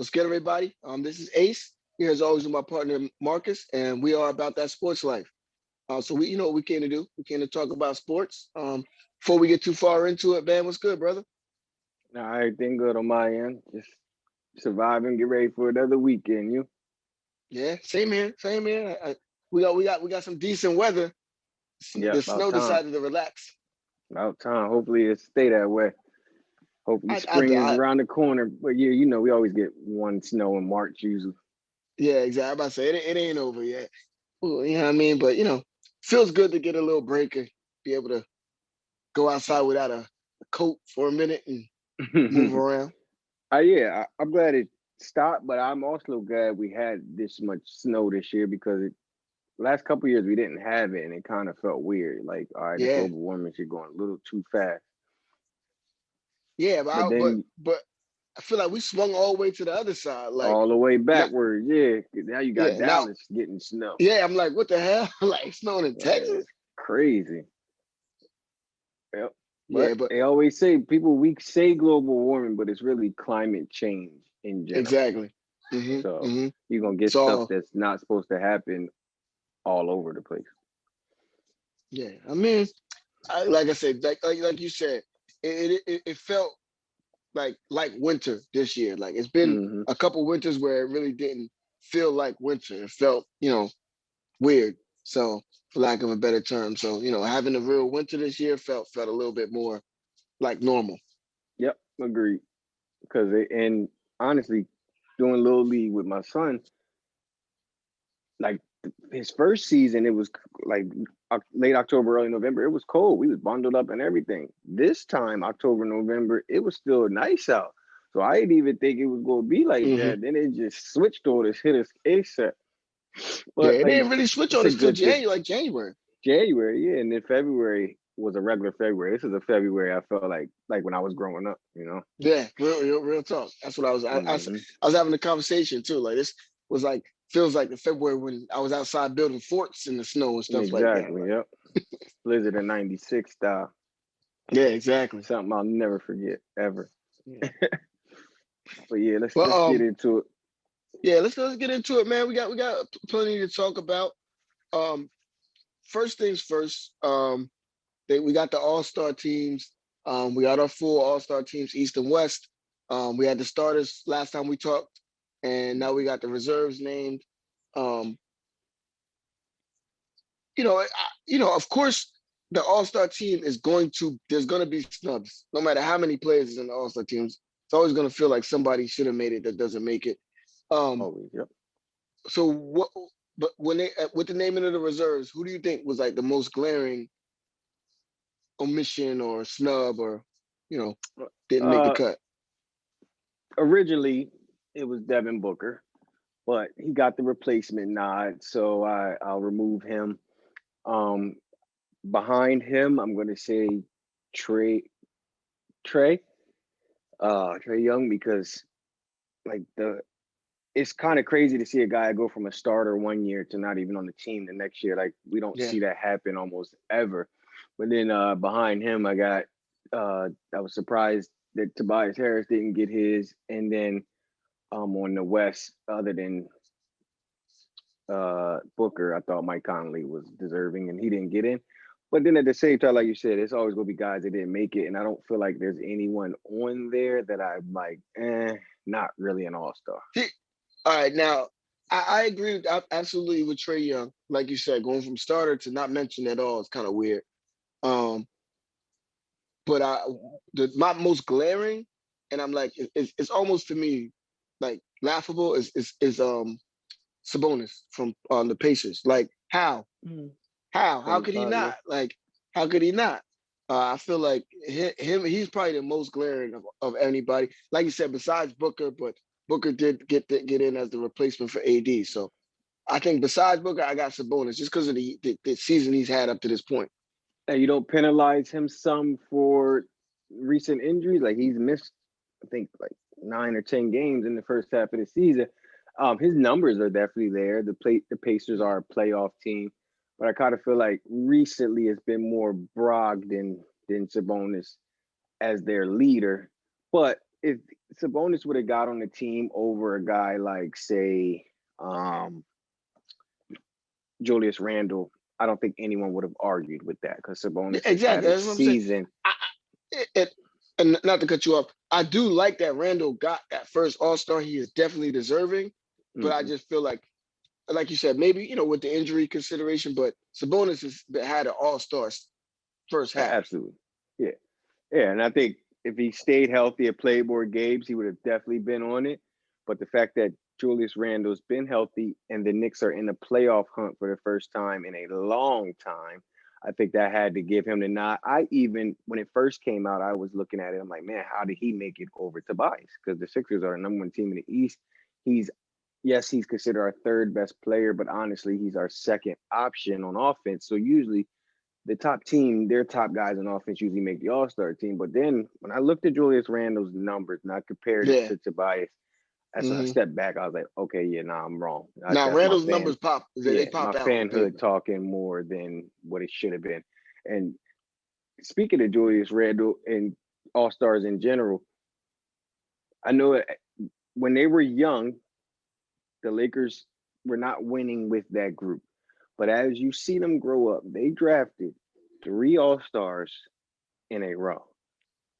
What's good, everybody? This is Ace. Here, as always, with my partner Marcus, and we are about that sports life. So we, what we came to do. We came to talk about sports. Before we get too far into it, man, what's good, brother? Nah, everything good on my end. Just surviving, get ready for another weekend. You? Yeah, same here, same here. We got some decent weather. Yeah, The about snow time. decided to relax. About time. Hopefully it stay that way. Hopefully I, I, spring is I around the corner. But yeah, we always get one snow in March usually. yeah, exactly. I'm about to say it ain't over yet. Well, you know what I mean? But feels good to get a little break and be able to go outside without a coat for a minute and move around. Yeah, I'm glad it stopped, but I'm also glad we had this much snow this year because last couple years we didn't have it and it kind of felt weird. Like, all right, the Yeah, global warming shit going a little too fast. yeah, But then but I feel like we swung all the way to the other side. Like, all the way not, backwards, yeah. Now you got yeah, now, Dallas getting snow. yeah. I'm like, what the hell? Like snowing in Like, Texas? it's crazy. Yep. Yeah, But but they always say we say global warming, but it's really climate change in general. exactly. So Hmm. you're gonna get stuff So that's not supposed to happen all over the place. yeah, I mean, like I said, like you said, it felt like winter this year. Like it's been Hmm. a couple winters where it really didn't feel like winter. It felt weird. So for lack of a better term, so having a real winter this year felt a little bit more like normal. Yep, agreed. And honestly, doing little league with my son, like his first season, it was like late October, early November. It was cold. We was bundled up and everything. This time, October, November, it was still nice out. So I didn't even think it was going to be like Hmm. that. Then it just switched orders, hit us ASAP. Yeah, But it like didn't really switch it's on a us till good thing. January. January, yeah, and then February was a regular February. This is a February I felt like when I was growing up. Yeah, real talk. That's what I was. Hmm. I was having a conversation too. Like this was like feels like the February when I was outside building forts in the snow and stuff like that. Exactly. Yep. Blizzard of '96 style. Yeah, exactly. Something I'll never forget ever. Yeah. But yeah, let's Well, get into it. yeah, let's get into it, man. We got plenty to talk about. Um, First things first. We got the All Star teams. We got our full All Star teams, East and West. We had the starters last time we talked, and now we got the reserves named. Um, of course, the All Star team is going to. There's going to be snubs, no matter how many players is in the All Star teams. It's always going to feel like somebody should have made it that doesn't make it. Um, Always. Yep. so what? But when they with the naming of the reserves, who do you think was like the most glaring omission or snub or you know didn't make the Uh, cut? Originally it was Devin Booker, but he got the replacement nod, so I'll remove him. Um, Behind him, I'm going to say Trey Trey Trey Young because like the it's kind of crazy to see a guy go from a starter one year to not even on the team the next year. Like we don't Yeah. see that happen almost ever. But then behind him, I was surprised that Tobias Harris didn't get his, and then on the West, other than Booker, I thought Mike Conley was deserving, and he didn't get in. But then at the same time, like you said, it's always gonna be guys that didn't make it, and I don't feel like there's anyone on there that I'm like, not really an all star. See, all right, now I agree absolutely with Trey Young. Like you said, going from starter to not mentioned at all is kind of weird. Um, but my most glaring, and I'm like, it's almost to me like laughable is Sabonis from the Pacers. Like how Point could he guard, yeah. not? Like how could he not? I feel like he's probably the most glaring of anybody. Like you said, besides Booker, but Booker did get in as the replacement for AD. So I think besides Booker, I got Sabonis just because of the season he's had up to this point. And you don't penalize him some for recent injuries. Like he's missed, I think, like 9 or 10 games in the first half of the season. His numbers are definitely there. The Pacers are a playoff team, but I kind of feel like recently it's been more Brogdon than Sabonis as their leader. But if Sabonis would have got on the team over a guy like, say, Julius Randle, I don't think anyone would have argued with that because Sabonis has had Exactly. a That's what I'm saying. season. And not to cut you off, I do like that Randall got that first All-Star. He is definitely deserving, but I just feel like you said, maybe with the injury consideration, but Sabonis has had an All-Star first half. Absolutely, yeah. And I think if he stayed healthy and played more games, he would have definitely been on it. But the fact that Julius Randle's been healthy and the Knicks are in the playoff hunt for the first time in a long time, I think that had to give him the nod. When it first came out, I was looking at it. I'm like, man, how did he make it over Tobias? Because the Sixers are the number one team in the East. He's considered our third best player, but honestly, he's our second option on offense. So usually the top team, their top guys on offense usually make the All-Star team. But then when I looked at Julius Randle's numbers and I compared it to Tobias, that's when I stepped back. I was like, okay, yeah, I'm wrong. Now Randall's numbers pop. They pop my out. fanhood talking more than what it should have been. And speaking of Julius Randle and All-Stars in general, I know when they were young, the Lakers were not winning with that group. But as you see them grow up, they drafted 3 All-Stars in a row.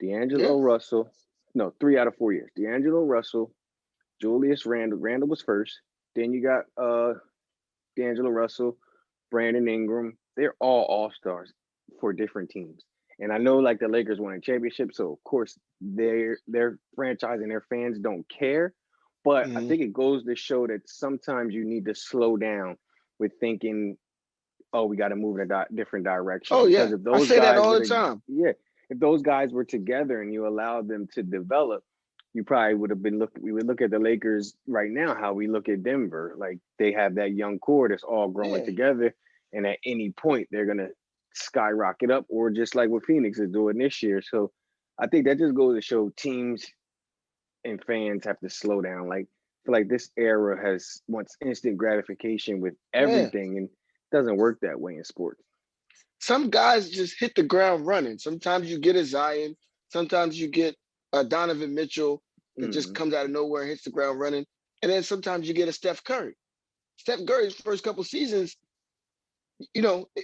D'Angelo Russell, no, 3 out of 4 years. D'Angelo Russell, Julius Randle. Randle was first. Then you got D'Angelo Russell, Brandon Ingram. They're all All-Stars for different teams. And I know like the Lakers won a championship, so of course their franchise and their fans don't care. But I think it goes to show that sometimes you need to slow down with thinking, oh, we got to move in a different direction. Oh, because yeah. if those I say guys that all the time. Yeah. If those guys were together and you allowed them to develop, you probably would have been we would look at the Lakers right now, how we look at Denver. Like they have that young core that's all growing together. And at any point, they're going to skyrocket up, or just like what Phoenix is doing this year. So I think that just goes to show teams and fans have to slow down. Like, I feel like this era wants instant gratification with everything, and it doesn't work that way in sports. Some guys just hit the ground running. Sometimes you get a Zion. Sometimes you get a Donovan Mitchell that just comes out of nowhere and hits the ground running. And then sometimes you get a Steph Curry. Steph Curry's first couple seasons,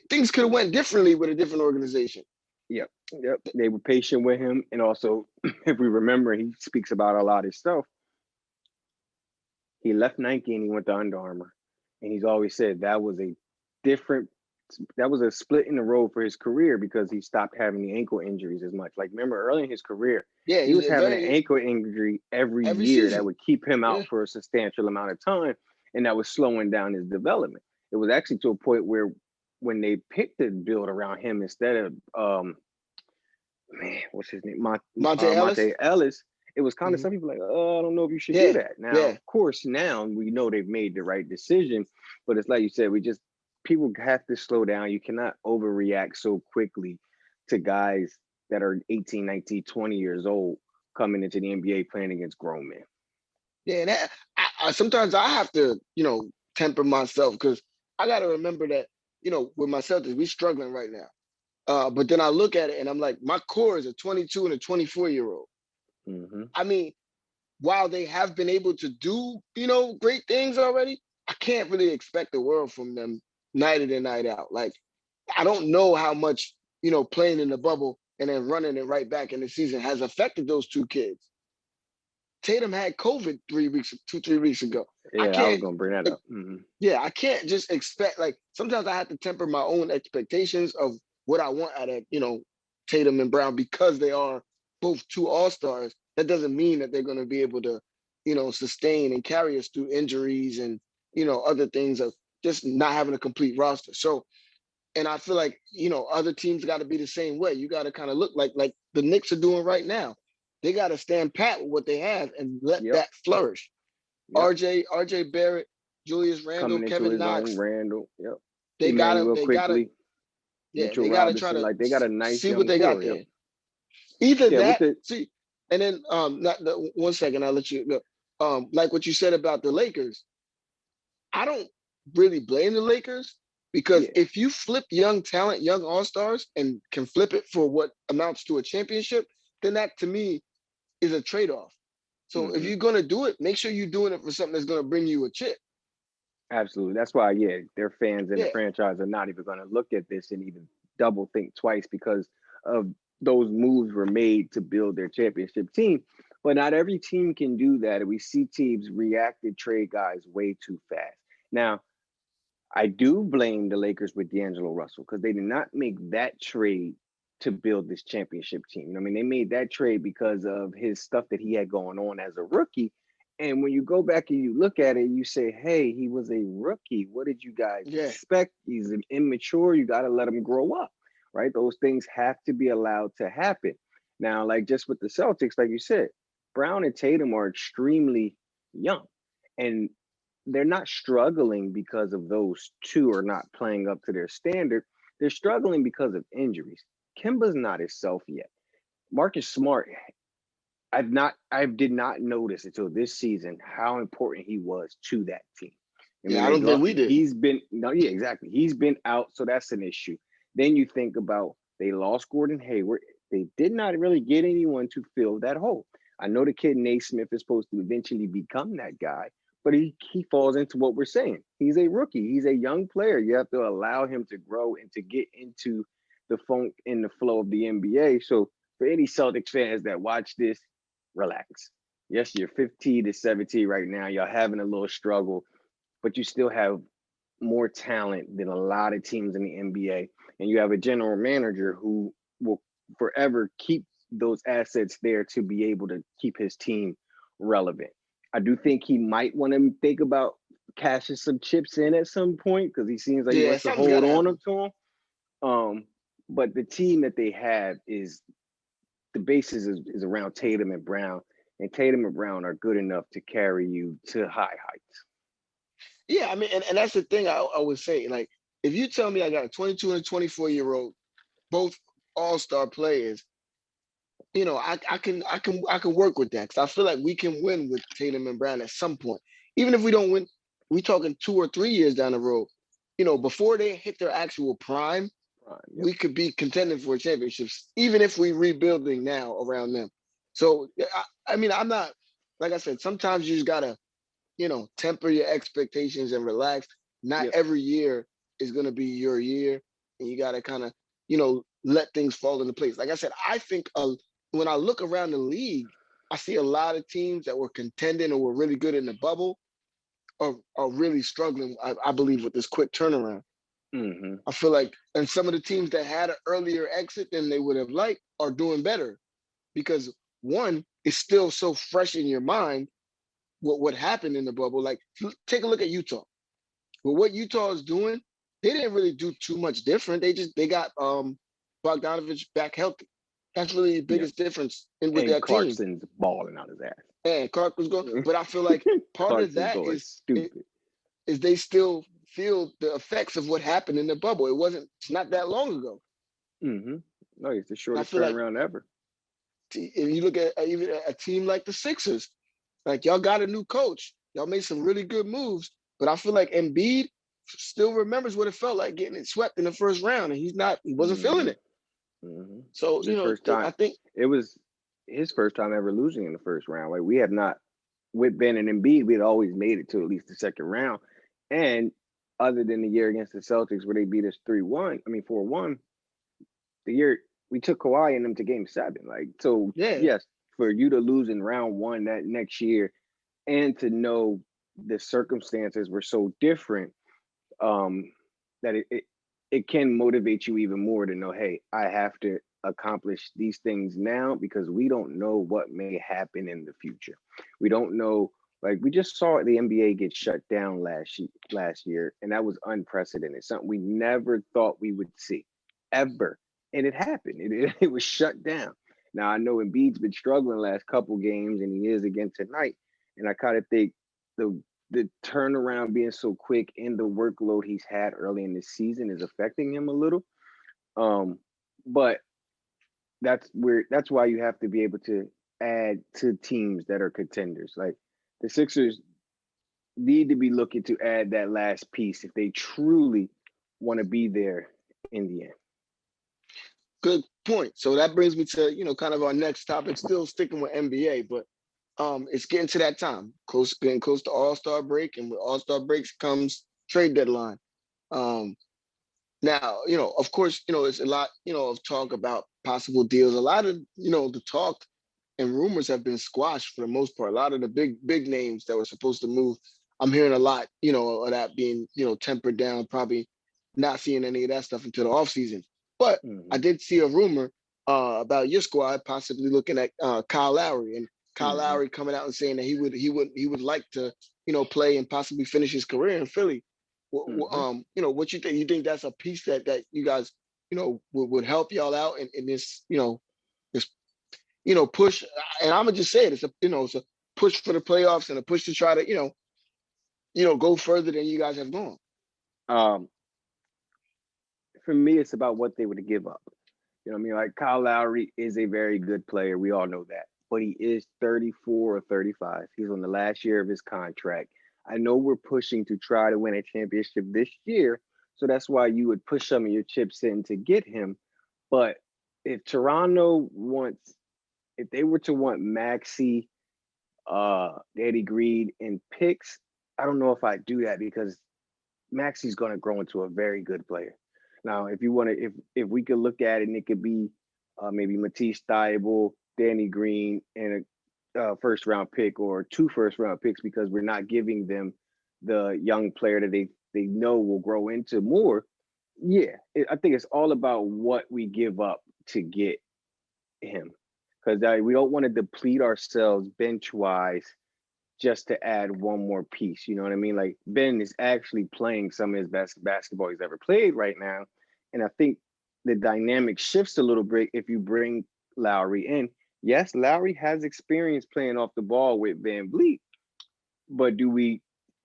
things could have went differently with a different organization. Yep. They were patient with him. And also, if we remember, he speaks about a lot of stuff. He left Nike and he went to Under Armour. And he's always said that was a split in the road for his career because he stopped having the ankle injuries as much. Like, remember early in his career, he was having an ankle injury every year season. That would keep him out for a substantial amount of time. And that was slowing down his development. It was actually to a point where when they picked to build around him instead of what's his name? Monte Ellis. It was kind of some people like, oh, I don't know if you should do that. Now, of course, now we know they've made the right decision, but it's like you said, people have to slow down. You cannot overreact so quickly to guys that are 18, 19, 20 years old coming into the NBA playing against grown men. Yeah, and sometimes I have to, temper myself because I got to remember that, with my Celtics, we're struggling right now. But then I look at it and I'm like, my core is a 22 and a 24-year-old. I mean, while they have been able to do, great things already, I can't really expect the world from them night in and night out. Like, I don't know how much, playing in the bubble and then running it right back in the season has affected those two kids. Tatum had COVID 3 weeks ago. Yeah, I was going to bring that up. Yeah, I can't just expect, like, sometimes I have to temper my own expectations of what I want out of, Tatum and Brown because they are both 2 All-Stars. That doesn't mean that they're going to be able to, sustain and carry us through injuries and, other things of just not having a complete roster. So, and I feel like, other teams got to be the same way. You got to kind of look like the Knicks are doing right now. They got to stand pat with what they have and let that flourish. RJ Barrett, Julius Randle, Kevin Knox. Randle, They got to try to they got a nice see what they got there. Either see, and then not 1 second, I'll let you go. Like what you said about the Lakers, I don't really blame the Lakers because if you flip young talent, young All-Stars, and can flip it for what amounts to a championship, then that to me is a trade-off. So if Mm-hmm. you're gonna do it, make sure you're doing it for something that's gonna bring you a chip. Absolutely. That's why, yeah, their fans and the Yeah, franchise are not even going to look at this and even double think twice because of those moves were made to build their championship team. But not every team can do that. And we see teams react to trade guys way too fast. Now, I do blame the Lakers with D'Angelo Russell because they did not make that trade to build this championship team. I mean, they made that trade because of his stuff that he had going on as a rookie. And when you go back and you look at it, you say, hey, he was a rookie. What did you guys yeah, expect? He's immature. You got to let him grow up, right? Those things have to be allowed to happen. Now, like just with the Celtics, like you said, Brown and Tatum are extremely young. And they're not struggling because of those two are not playing up to their standard. They're struggling because of injuries. Kimba's not himself yet. Marcus Smart, I did not notice until this season how important he was to that team. I mean, yeah. I don't think we did. he's been no, yeah, exactly. He's been out, so that's an issue. Then you think about they lost Gordon Hayward. They did not really get anyone to fill that hole. I know the kid Naismith is supposed to eventually become that guy, but he falls into what we're saying. He's a rookie. He's a young player. You have to allow him to grow and to get into the funk and the flow of the NBA. So for any Celtics fans that watch this, relax. Yes, you're 15 to 17 right now. You're having a little struggle, but you still have more talent than a lot of teams in the NBA. And you have a general manager who will forever keep those assets there to be able to keep his team relevant. I do think he might want to think about cashing some chips in at some point because he seems like he Yeah, wants to something's hold gotta on happen. up to him. But the team that they have is the basis is around Tatum and Brown, and Tatum and Brown are good enough to carry you to high heights. Yeah, I mean, and that's the thing I would say. Like, if you tell me I got a 22 and a 24-year-old, both all-star players, I can work with that because I feel like we can win with Tatum and Brown at some point. Even if we don't win, we talking 2 or 3 years down the road. Before they hit their actual prime, Yep. we could be contending for championships, even if we rebuilding now around them. So I mean, I'm not like I said. Sometimes you just gotta temper your expectations and relax. Not Yep. every year is going to be your year. And you got to kind of, let things fall into place. Like I said, I think when I look around the league, I see a lot of teams that were contending or were really good in the bubble are really struggling, I believe, with this quick turnaround. Mm-hmm. I feel like, and some of the teams that had an earlier exit than they would have liked are doing better because one, is still so fresh in your mind what happened in the bubble. Like, take a look at Utah. But what Utah is doing, they didn't really do too much different. They got Bogdanovich back healthy. That's really the Yep. biggest difference in with And their team. Clarkson's balling out his And Clark was going, ass. but I feel like part of Clarkson's that going stupid. is they still feel the effects of what happened in the bubble. It's not that long ago. Mm-hmm. No, it's the And I shortest feel like turnaround ever. if you look at even a team like the Sixers, like y'all got a new coach, y'all made some really good moves, but I feel like Embiid still remembers what it felt like getting it swept in the first round, and he wasn't feeling Mm-hmm. it. Mm-hmm. So His first time. I think It was his first time ever losing in the first round. Like we have not with Ben and Embiid, we had always made it to at least the second round. And other than the year against the Celtics where they beat us 3-1, I mean 4-1, the year we took Kawhi and them to game seven. Like, so yeah, yes, for you to lose in round one that next year and to know the circumstances were so different, um, that it can motivate you even more to know, hey, I have to accomplish these things now because we don't know what may happen in the future. We don't know. Like we just saw the NBA get shut down last year, and that was unprecedented. Something we never thought we would see, ever, and it happened. It was shut down. Now I know Embiid's been struggling last couple games, and he is again tonight. And I kind of think the the turnaround being so quick and the workload he's had early in the season is affecting him a little. Um, but that's why you have to be able to add to teams that are contenders. Like the Sixers need to be looking to add that last piece if they truly want to be there in the end. Good point. So that brings me to, kind of our next topic, still sticking with NBA, but it's getting to that time, getting close to All-Star break, and with All-Star breaks comes trade deadline. Um, Now, of course, it's a lot, of talk about possible deals. A lot of, the talk and rumors have been squashed for the most part. A lot of the big names that were supposed to move, I'm hearing a lot, of that being, tempered down, probably not seeing any of that stuff until the offseason. But I Mm-hmm. did see a rumor about your squad possibly looking at Kyle Lowry, and Kyle Mm-hmm. Lowry coming out and saying that he would like to, play and possibly finish his career in Philly. Mm-hmm. What you think? You think that's a piece that you guys, would help y'all out in this, this, push? And I'm gonna just say it. It's a push for the playoffs and a push to try to, go further than you guys have gone. Um, for me, it's about what they would give up. You know what I mean? Like Kyle Lowry is a very good player. We all know that. But he is 34 or 35. He's on the last year of his contract. I know we're pushing to try to win a championship this year. So that's why you would push some of your chips in to get him. But if Toronto wants, if they were to want Maxi, Eddie Green, and picks, I don't know if I do that because Maxi's going to grow into a very good player. Now, if you want to, if we could look at it, and it could be maybe Matisse Thybulle, Danny Green, and a first round pick or two first round picks because we're not giving them the young player that they know will grow into more. Yeah, I think it's all about what we give up to get him because we don't want to deplete ourselves bench wise just to add one more piece. You know what I mean? Like Ben is actually playing some of his best basketball he's ever played right now. And I think the dynamic shifts a little bit if you bring Lowry in. Yes, Lowry has experience playing off the ball with Van Vliet, but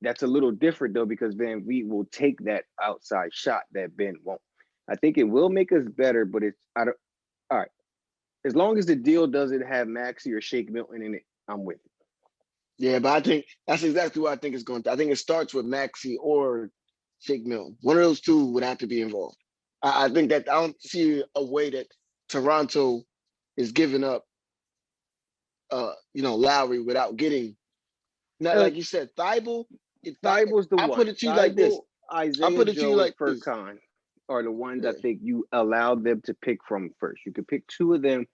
that's a little different though, because Van Vliet will take that outside shot that Ben won't. I think it will make us better, but I don't, all right. As long as the deal doesn't have Maxi or Shake Milton in it, I'm with it. Yeah, but I think that's exactly what I think it's going to. I think it starts with Maxi or Shake Milton. One of those two would have to be involved. I think that I don't see a way that Toronto is giving up, Lowry without getting, not Uh, like you said, Thibault. Thybulle's the I put one. it to you like this. Thibault, Isaiah You Joe, and like this. Furkan are the ones I Yeah, think you allow them to pick from first. You could pick two of them,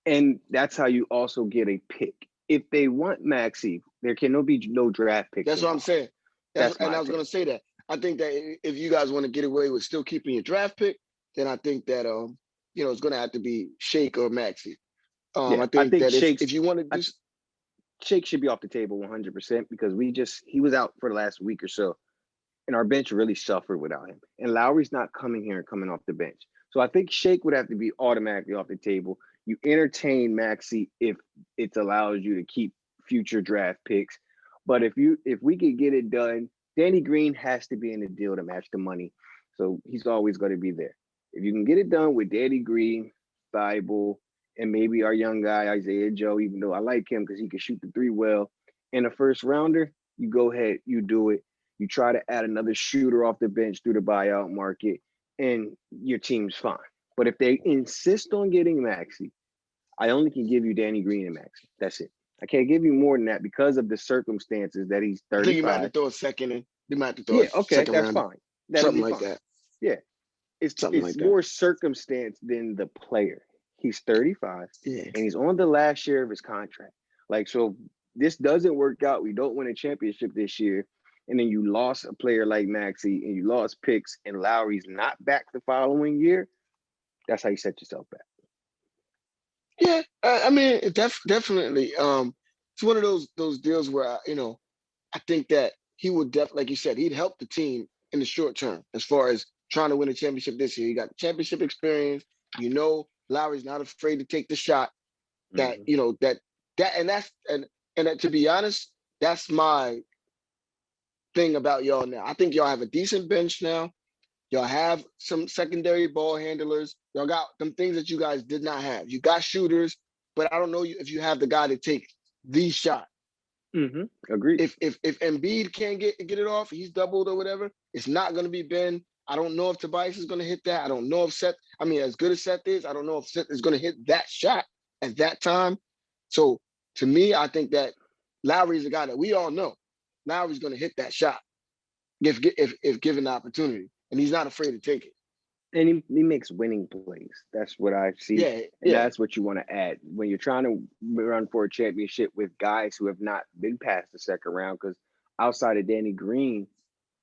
and that's how you also get a pick. If they want Maxi, there can be no draft picks that's what I'm involved. saying. That's And my I was opinion. going to say that. I think that if you guys want to get away with still keeping your draft pick, then I think that it's going to have to be Shake or Maxi. Yeah, I I think think that if you want to I, do, Shake should be off the table 100% because he was out for the last week or so, and our bench really suffered without him. And Lowry's not coming here and coming off the bench. So I think Shake would have to be automatically off the table. You entertain Maxi if it allows you to keep future draft picks. But if we could get it done, Danny Green has to be in the deal to match the money. So he's always going to be there. If you can get it done with Danny Green, Thibault, and maybe our young guy, Isaiah Joe, even though I like him because he can shoot the three well, in a first rounder, you go ahead, you do it. You try to add another shooter off the bench through the buyout market, and your team's fine. But if they insist on getting Maxi, I only can give you Danny Green and Maxi. That's it. I can't give you more than that because of the circumstances that he's I think you might have to 35. throw a second in. You might have to throw a Yeah, okay, second that's rounder, fine. That'll something be like fine. that. Yeah, it's Something it's like that. more circumstance than the player. He's 35 Yeah. and he's on the last year of his contract. Like, so this doesn't work out. We don't win a championship this year. And then you lost a player like Maxi and you lost picks and Lowry's not back the following year. That's how you set yourself back. Yeah. I mean, definitely. It's one of those deals where I think that he would like you said, he'd help the team in the short term as far as trying to win a championship this year. He got championship experience. Lowry's not afraid to take the shot. That Mm-hmm. and to be honest, that's my thing about y'all now. I think y'all have a decent bench now. Y'all have some secondary ball handlers. Y'all got them things that you guys did not have. You got shooters, but I don't know if you have the guy to take the shot. Mm-hmm. Agreed. If Embiid can't get it off, he's doubled or whatever. It's not going to be Ben. I don't know if Tobias is going to hit that. I don't know if Seth, I mean, as good as Seth is, I don't know if Seth is going to hit that shot at that time. So to me, I think that Lowry is a guy that we all know. Lowry's going to hit that shot if given the opportunity, and he's not afraid to take it. And he makes winning plays. That's what I see. Yeah, And yeah, that's what you want to add when you're trying to run for a championship with guys who have not been past the second round. Because outside of Danny Green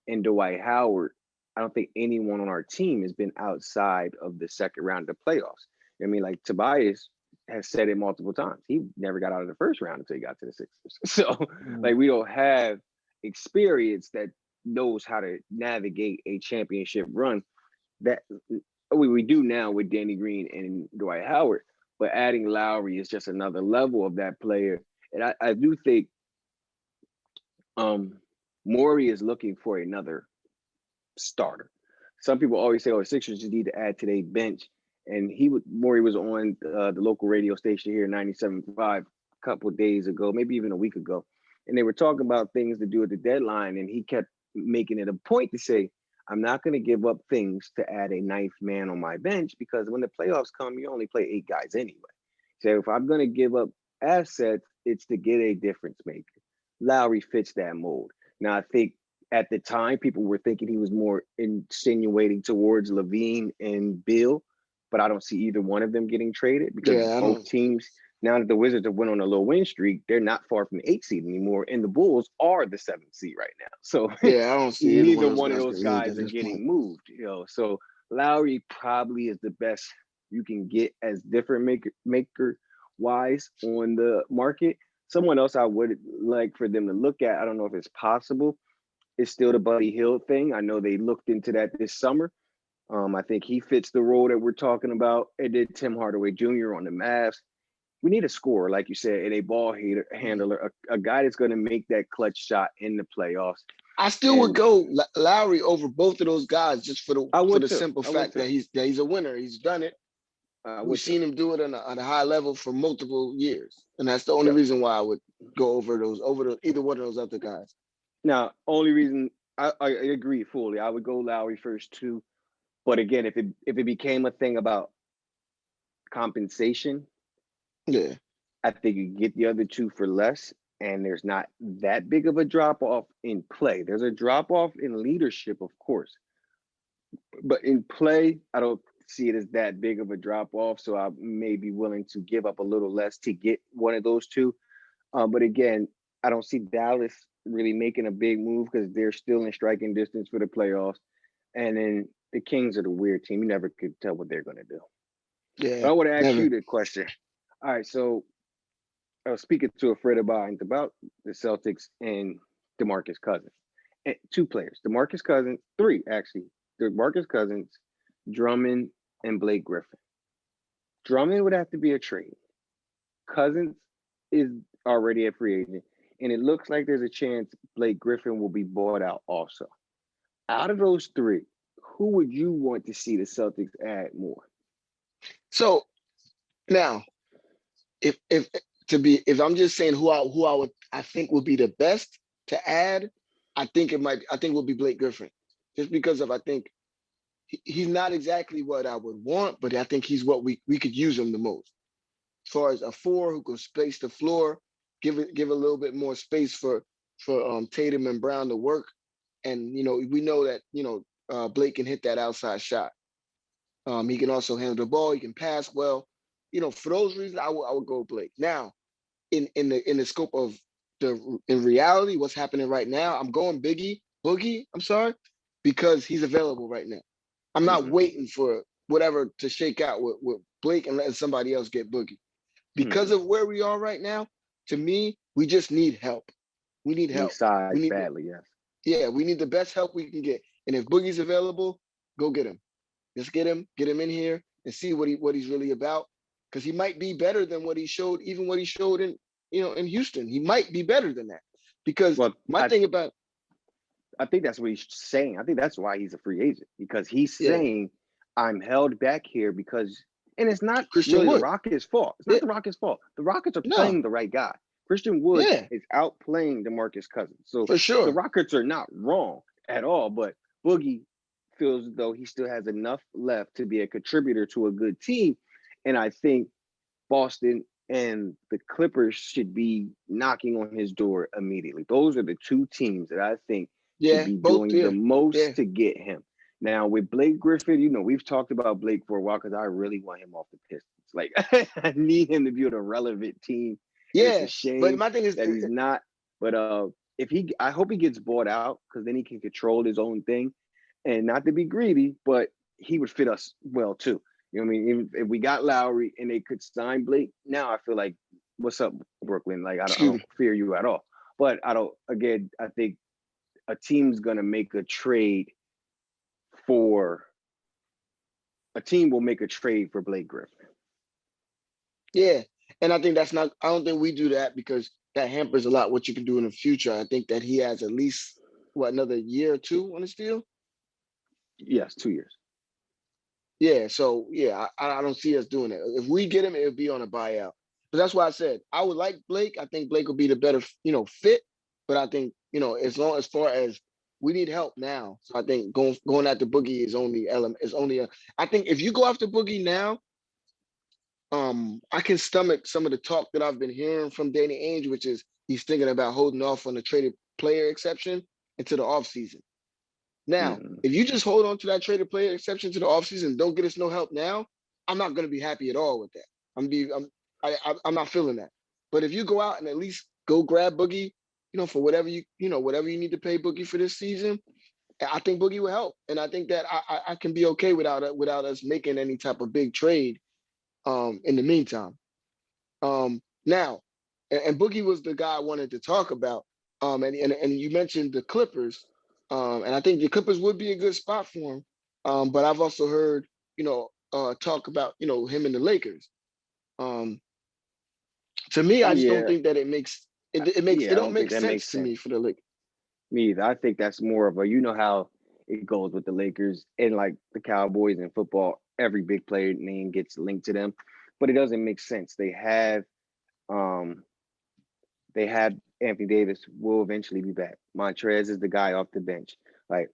and Dwight Howard, I don't think anyone on our team has been outside of the second round of the playoffs. I mean, like Tobias has said it multiple times. He never got out of the first round until he got to the Sixers. So, like, we don't have experience that knows how to navigate a championship run that we do now with Danny Green and Dwight Howard. But adding Lowry is just another level of that player. And I do think Morey is looking for another starter. Some people always say, "Oh, Sixers just need to add to their bench." And Morey was on the local radio station here, 97.5, a couple of days ago, maybe even a week ago, and they were talking about things to do at the deadline. And he kept making it a point to say, "I'm not going to give up things to add a ninth man on my bench because when the playoffs come, you only play 8 guys anyway. So if I'm going to give up assets, it's to get a difference maker." Lowry fits that mold. Now, I think at the time, people were thinking he was more insinuating towards Levine and Bill, but I don't see either one of them getting traded because both teams, now that the Wizards have went on a low win streak, they're not far from the 8th seed anymore, and the Bulls are the 7th seed right now. So yeah, I don't see neither one of those guys are getting moved. So Lowry probably is the best you can get as difference maker wise on the market. Someone else I would like for them to look at, I don't know if it's possible, is still the Buddy Hield thing. I know they looked into that this summer. I think he fits the role that we're talking about. And then Tim Hardaway Jr. on the Mavs. We need a scorer, like you said, and a ball handler, a guy that's going to make that clutch shot in the playoffs. I still would go Lowry over both of those guys just for the simple fact that he's a winner. He's done it. We've seen him do it on a high level for multiple years, and that's the only reason why I would go over either one of those other guys. Now, only reason I agree fully, I would go Lowry first too. But again, if it became a thing about compensation, yeah, I think you get the other two for less, and there's not that big of a drop off in play. There's a drop off in leadership, of course, but in play, I don't see it as that big of a drop off. So I may be willing to give up a little less to get one of those two. But again, I don't see Dallas really making a big move because they're still in striking distance for the playoffs. And then the Kings are the weird team. You never could tell what they're going to do. Yeah. But I want to ask you the question. All right, so I was speaking to a friend of mine about the Celtics and DeMarcus Cousins. And 2 players, DeMarcus Cousins, 3 actually. DeMarcus Cousins, Drummond, and Blake Griffin. Drummond would have to be a trade. Cousins is already a free agent. And it looks like there's a chance Blake Griffin will be bought out also. Out of those 3, who would you want to see the Celtics add more? So now, if I'm just saying who I think would be the best to add, I think will be Blake Griffin, just because I think he's not exactly what I would want, but I think he's what we could use him the most. As far as a 4 who can space the floor, give a little bit more space for Tatum and Brown to work, and we know that Blake can hit that outside shot. He can also handle the ball. He can pass well. For those reasons, I would go Blake. Now, in the scope of in reality, what's happening right now, I'm going Boogie. I'm sorry, because he's available right now. I'm not waiting for whatever to shake out with Blake and letting somebody else get Boogie. Because of where we are right now, to me, we just need help. We need help. We need badly, yes. Yeah, we need the best help we can get. And if Boogie's available, go get him. Just get him in here and see what he's really about. Because he might be better than what he showed in Houston. He might be better than that. Because I think that's what he's saying. I think that's why he's a free agent. Because he's saying, I'm held back here because, and it's not really the Rockets' fault. It's not the Rockets' fault. The Rockets are playing the right guy. Christian Wood is outplaying DeMarcus Cousins. So for sure, the Rockets are not wrong at all. But Boogie feels as though he still has enough left to be a contributor to a good team. And I think Boston and the Clippers should be knocking on his door immediately. Those are the two teams that I think should Yeah, be both. doing the Yeah, yeah. most to get him. Now, with Blake Griffin, we've talked about Blake for a while because I really want him off the Pistons. Like, I need him to be on a relevant team. And it's a Yeah, but shame my thing is, that he's not. But I hope he gets bought out because then he can control his own thing. And not to be greedy, but he would fit us well too. You know what I mean? If we got Lowry and they could sign Blake, now I feel like, what's up, Brooklyn? Like, I excuse don't me. fear you at all. But I think a team's going to make a trade for, a team will make a trade for Blake Griffin. Yeah, and I think that's not. I don't think we do that because that hampers a lot what you can do in the future. I think that he has at least another year or two on his deal. Yes, 2 years. Yeah, so yeah, I don't see us doing it. If we get him, it would be on a buyout. But that's why I said I would like Blake. I think Blake would be the better, fit. But I think as far as we need help now, so I think going after Boogie is only element is only a. I think if you go after Boogie now, I can stomach some of the talk that I've been hearing from Danny Ainge, which is he's thinking about holding off on the traded player exception into the offseason. Now, Mm-hmm. if you just hold on to that traded player exception to the offseason and don't get us no help now, I'm not going to be happy at all with that. I'm not feeling that. But if you go out and at least go grab Boogie, for whatever whatever you need to pay Boogie for this season, I think Boogie will help, and I think that I can be okay without us making any type of big trade. In the meantime, now, and Boogie was the guy I wanted to talk about. And you mentioned the Clippers, and I think the Clippers would be a good spot for him. But I've also heard, talk about, him and the Lakers. Um, to me, I just don't Yeah, think that it I don't don't think make that sense makes to me sense. for the Lakers. Me either. I think that's more of a, how it goes with the Lakers and like the Cowboys in football. Every big player name gets linked to them, but it doesn't make sense. Um, they have Anthony Davis will eventually be back. Montrez is the guy off the bench. Like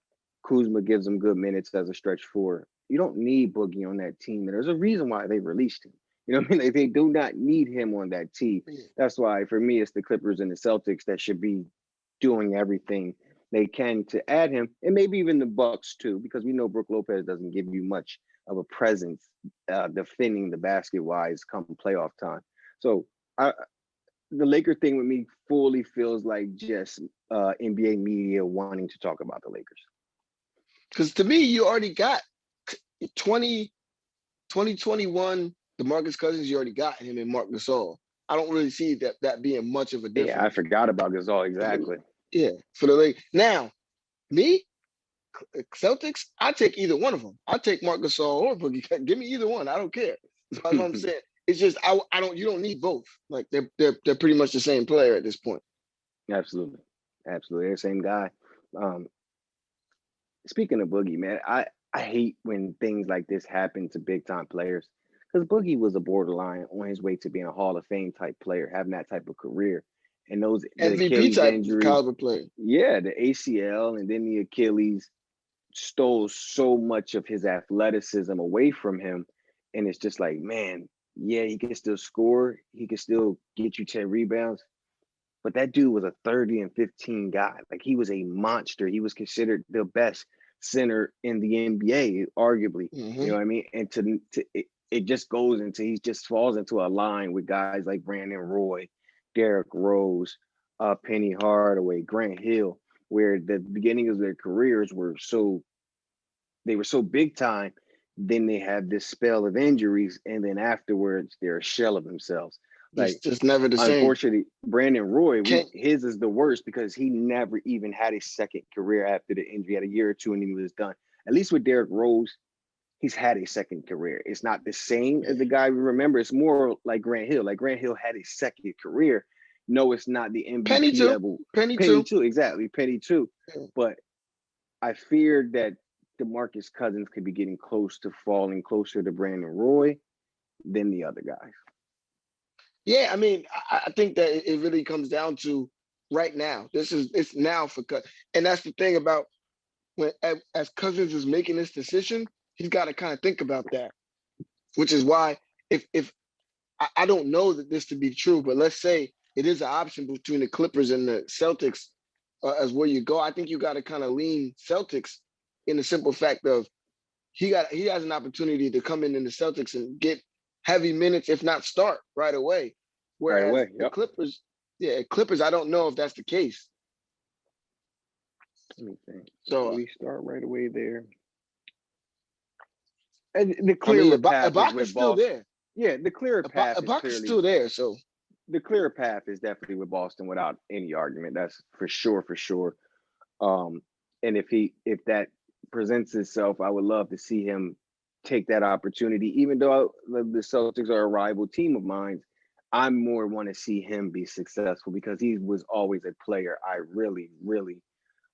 Kuzma gives them good minutes as a stretch four. You don't need Boogie on that team. And there's a reason why they released him. You know what I mean? Like, they do not need him on that team. That's why for me, it's the Clippers and the Celtics that should be doing everything they can to add him, and maybe even the Bucks too, because we know Brook Lopez doesn't give you much of a presence defending the basket wise come playoff time. So I, the Laker thing with me fully feels like just NBA media wanting to talk about the Lakers. Because to me, you already got 2021 DeMarcus Cousins. You already got him and Marc Gasol. I don't really see that being much of a Yeah, I difference. forgot about Gasol exactly. For the Lakers. Now, me, Celtics, I take either one of them. I take Marc Gasol or Boogie. Give me either one. I don't care. That's what I'm saying. It's just I don't. You don't need both. Like they're pretty much the same player at this point. Absolutely, absolutely, they're the same guy. Um, Speaking of Boogie, man, I hate when things like this happen to big time players because Boogie was a borderline on his way to being a Hall of Fame type player, having that type of career, and the MVP Achilles type injury, caliber player. yeah, the ACL, and then the Achilles stole so much of his athleticism away from him, and it's just like, man, yeah, he can still score, he can still get you 10 rebounds, but that dude was a 30 and 15 guy. Like, he was a monster. He was considered the best center in the NBA, arguably. You know Mm-hmm. what I mean? And it just goes into, he just falls into a line with guys like Brandon Roy, Derrick Rose, Penny Hardaway, Grant Hill, where the beginning of their careers they were so big time. Then they have this spell of injuries, and then afterwards they're a shell of themselves. Like, Just never the same. unfortunately, Brandon Roy, Can't his is the worst because he never even had a second career after the injury. He had a year or two and he was done. At least with Derrick Rose, he's had a second career. It's not the same as the guy we remember. It's more like Grant Hill. Like, Grant Hill had a second career. No, it's not the Penny MVP too. level. Penny Penny too. too, exactly. Penny too. But I feared that DeMarcus Cousins could be getting close to falling closer to Brandon Roy than the other guys. Yeah, I mean, I think that it really comes down to right now. It's now for cut, and that's the thing about when as Cousins is making this decision, he's got to kind of think about that. Which is why if I don't know that this to be true, but let's say it is an option between the Clippers and the Celtics as where you go. I think you got to kind of lean Celtics in the simple fact of he has an opportunity to come in the Celtics and get heavy minutes, if not start right away. Right Whereas away. the Yep. Clippers, I don't know if that's the case. Let me think. So We start right away there. And the I mean, clearer path is Ibaka's with still Boston. there. Yeah, the clearer path is Ibaka's clearly still there. So the clearer path is definitely with Boston without any argument. That's for sure, for sure. Um, and if that presents itself, I would love to see him take that opportunity. Even though the Celtics are a rival team of mine, I more want to see him be successful because he was always a player I really, really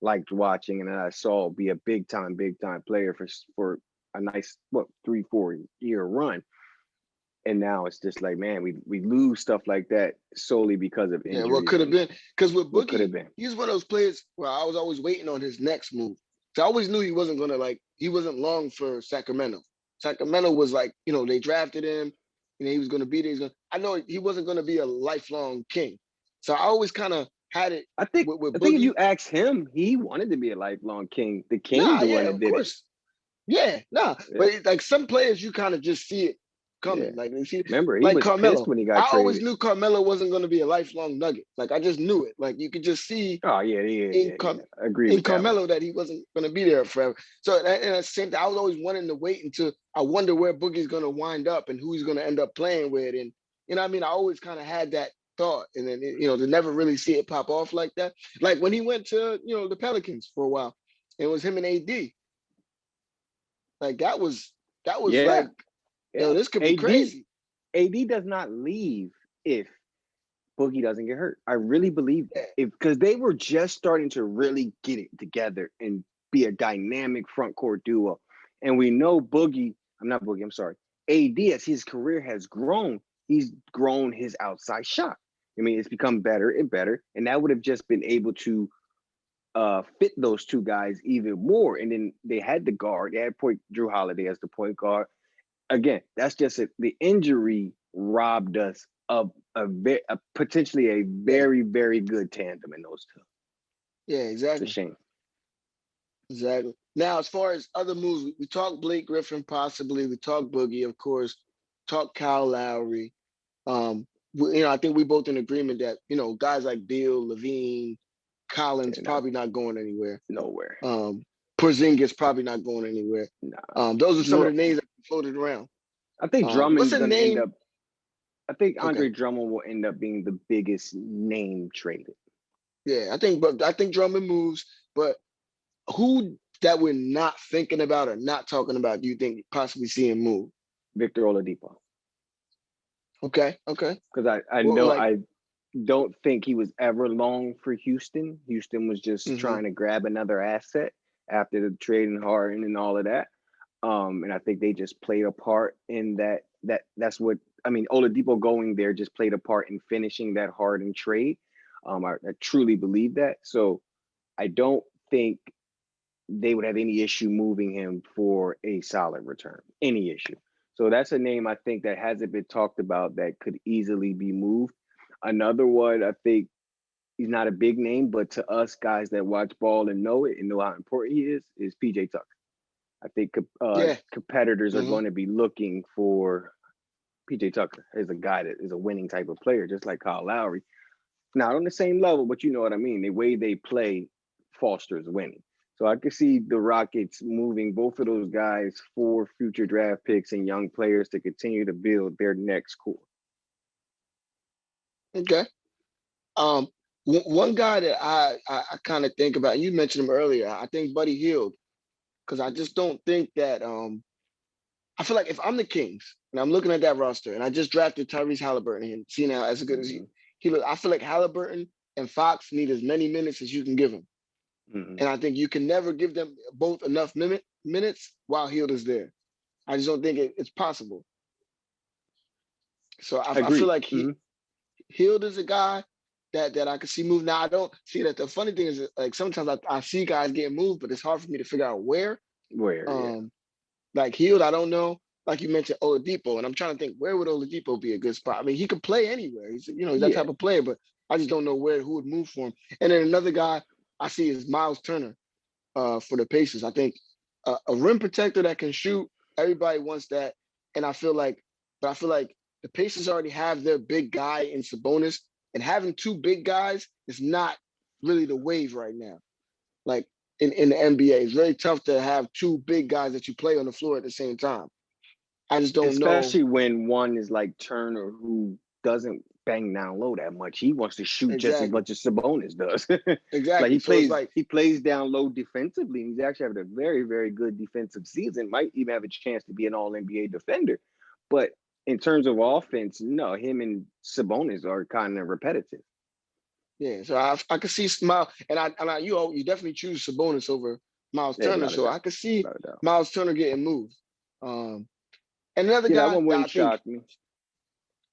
liked watching, and I saw be a big time player for a nice 3-4 year run. And now it's just like, man, we lose stuff like that solely because of yeah, what injuries could have and been? Because with what could have Boogie, been. he's one of those players where I was always waiting on his next move. So I always knew he wasn't gonna he wasn't long for Sacramento. Sacramento was like, they drafted him, he was gonna be there. I know he wasn't gonna be a lifelong king. So I always kind of had it I think with I think if Boogie. you ask him, he wanted to be a lifelong king. The king, Nah, the one yeah, that of did it. course. Yeah, nah. Yeah, But like some players, you kind of just see it yeah. coming. Like you see, Remember, he like was pissed Carmelo. when he got I always traded. knew Carmelo wasn't going to be a lifelong Nugget. Like I just knew it. Like you could just see Oh yeah, yeah, in yeah, yeah. I agree in with that one. Carmelo that he wasn't going to be there forever. So and at the same time, I was always wanting to wait until I wonder where Boogie's going to wind up and who he's going to end up playing with. And what I mean, I always kind of had that thought, and then to never really see it pop off like that. Like when he went to the Pelicans for a while, it was him and AD. Like that was Yeah, like, yeah. this could be AD crazy. AD does not leave if Boogie doesn't get hurt. I really believe Yeah, that. If because they were just starting to really get it together and be a dynamic front court duo. And we know Boogie, I'm not Boogie, I'm sorry. AD, as his career has grown, he's grown his outside shot. I mean, it's become better and better. And that would have just been able to fit those two guys even more. And then they had the guard, they had Drew Holiday as the point guard. Again, that's just the injury robbed us of potentially a yeah, very, very good tandem in those two. yeah, It's a exactly. shame. Exactly. Now, as far as other moves, we talked Blake Griffin possibly. We talked Boogie, of course. Talked Kyle Lowry. I think we both in agreement that guys like Beal, Levine, Collins Yeah, not probably not going anywhere. nowhere. Porzingis probably not going anywhere. Nah. Those are some of Dr- the names that floated around. I think What's Drummond's a going to end name? up. I think Okay, Andre Drummond will end up being the biggest name traded. yeah, I think Drummond moves, but who that we're not thinking about or not talking about, do you think possibly seeing move? Victor Oladipo. Okay, okay. Because I Well, know like, I don't think he was ever long for Houston. Houston was just mhm. trying to grab another asset after the trading Harden and all of that. And I think they just played a part in that. That's what I mean. Oladipo going there just played a part in finishing that Harden trade. I truly believe that. So I don't think they would have any issue moving him for a solid return. Any issue. So that's a name I think that hasn't been talked about that could easily be moved. Another one, I think he's not a big name, but to us guys that watch ball and know it and know how important he is PJ Tucker. I think Yeah. competitors are Hmm. going to be looking for PJ Tucker as a guy that is a winning type of player, just like Kyle Lowry. Not on the same level, but you know what I mean. The way they play fosters winning. So I could see the Rockets moving both of those guys for future draft picks and young players to continue to build their next core. Okay. Um, one guy that I kind of think about, you mentioned him earlier. I think Buddy Hield, because I just don't think that. I feel like if I'm the Kings and I'm looking at that roster and I just drafted Tyrese Halliburton and seeing how as good as Mm-hmm. he look, I feel like Halliburton and Fox need as many minutes as you can give them, Mm-hmm. and I think you can never give them both enough minutes while Hield is there. I just don't think it's possible. So I feel Agreed. like Mm-hmm. Hield is a guy. that I could see move. Now I don't see that. The funny thing is, like sometimes I see guys getting moved, but it's hard for me to figure out where. Where? Yeah. Like Hield, I don't know. Like you mentioned Oladipo, and I'm trying to think where would Oladipo be a good spot. I mean, he could play anywhere. He's that Yeah. type of player, but I just don't know who would move for him. And then another guy I see is Miles Turner for the Pacers. I think a rim protector that can shoot. Everybody wants that, and I feel like the Pacers already have their big guy in Sabonis, and having two big guys is not really the wave right now. Like in the NBA, it's very tough to have two big guys that you play on the floor at the same time. I just don't know Especially when one is like Turner, who doesn't bang down low that much. He wants to shoot just as exactly, much as Sabonis does. Like exactly. So it's like, he plays down low defensively. He's actually having a very, very good defensive season. Might even have a chance to be an All NBA defender. But in terms of offense, no, him and Sabonis are kind of repetitive. yeah. So I could see Miles, and you definitely choose Sabonis over Miles Yeah, Turner. without a So doubt. I could see Without a doubt. Miles Turner getting moved. And another Yeah, that guy one that I wouldn't think shock me.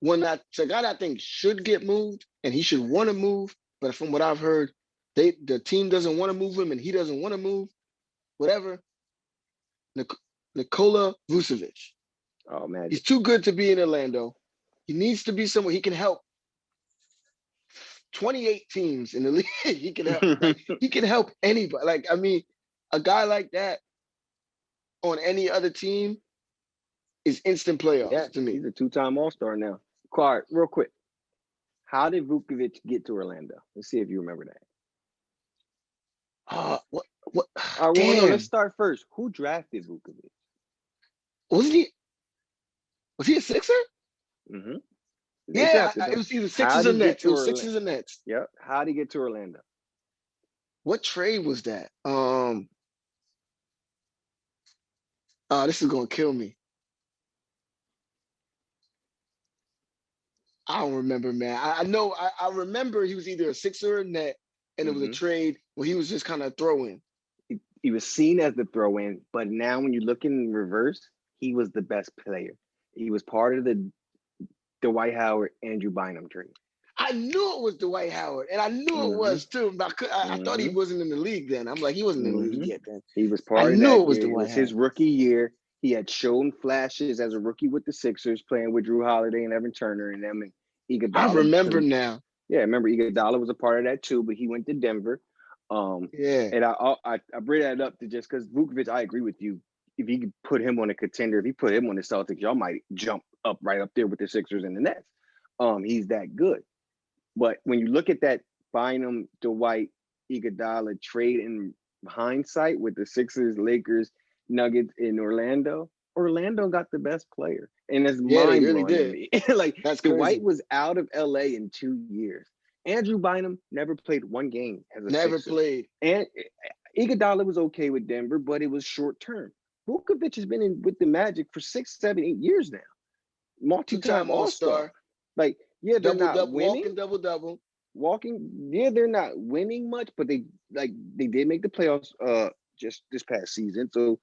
it's a guy that I think should get moved and he should want to move, but from what I've heard, the team doesn't want to move him and he doesn't want to move. Whatever. Nikola Vucevic. Oh, man. He's too good to be in Orlando. He needs to be somewhere he can help 28 teams in the league. He can help. Like he can help anybody. Like I mean, a guy like that on any other team is instant playoffs Yeah, to me. he's a two-time All-Star now. Clark, real quick. How did Vucevic get to Orlando? Let's see if you remember that. What? All right, well, no, Damn. let's start first. Who drafted Vucevic? Was he a Sixer? Mm-hmm. Yeah, it was either Sixers or Nets. It was Sixers or Nets. Yep. How did he get to Orlando? What trade was that? This is gonna kill me. I don't remember, man. I know I remember he was either a Sixer or a Net, and it was a trade where he was just kind of throw-in. He was seen as the throw-in, but now when you look in reverse, he was the best player. He was part of the Dwight Howard, Andrew Bynum trade. I knew it was Dwight Howard, and I knew it was too. But I thought he wasn't in the league then. I'm like, he wasn't in the league yet then. He was I part of knew that it was year. It Dwight was his Howard. rookie year. He had shown flashes as a rookie with the Sixers, playing with Drew Holiday and Evan Turner and them and Iguodala. I remember now. Yeah, remember Iguodala was a part of that too, but he went to Denver. Yeah. And I bring that up to just because Vucevic, I agree with you. If he could put him on a contender, if he put him on the Celtics, y'all might jump up right up there with the Sixers and the Nets. He's that good. But when you look at that Bynum, Dwight, Iguodala trade in hindsight with the Sixers, Lakers, Nuggets in Orlando got the best player. And it's mind-blowing to me. Like, that's Dwight crazy. was out of LA in 2 years. Andrew Bynum never played one game as a Sixer. Played. And Iguodala was okay with Denver, but it was short term. Vucevic has been with the Magic for 6, 7, 8 years now. Multi-time All-Star. Like, yeah, they're not winning. Double. Yeah, they're not winning much, but they did make the playoffs just this past season. So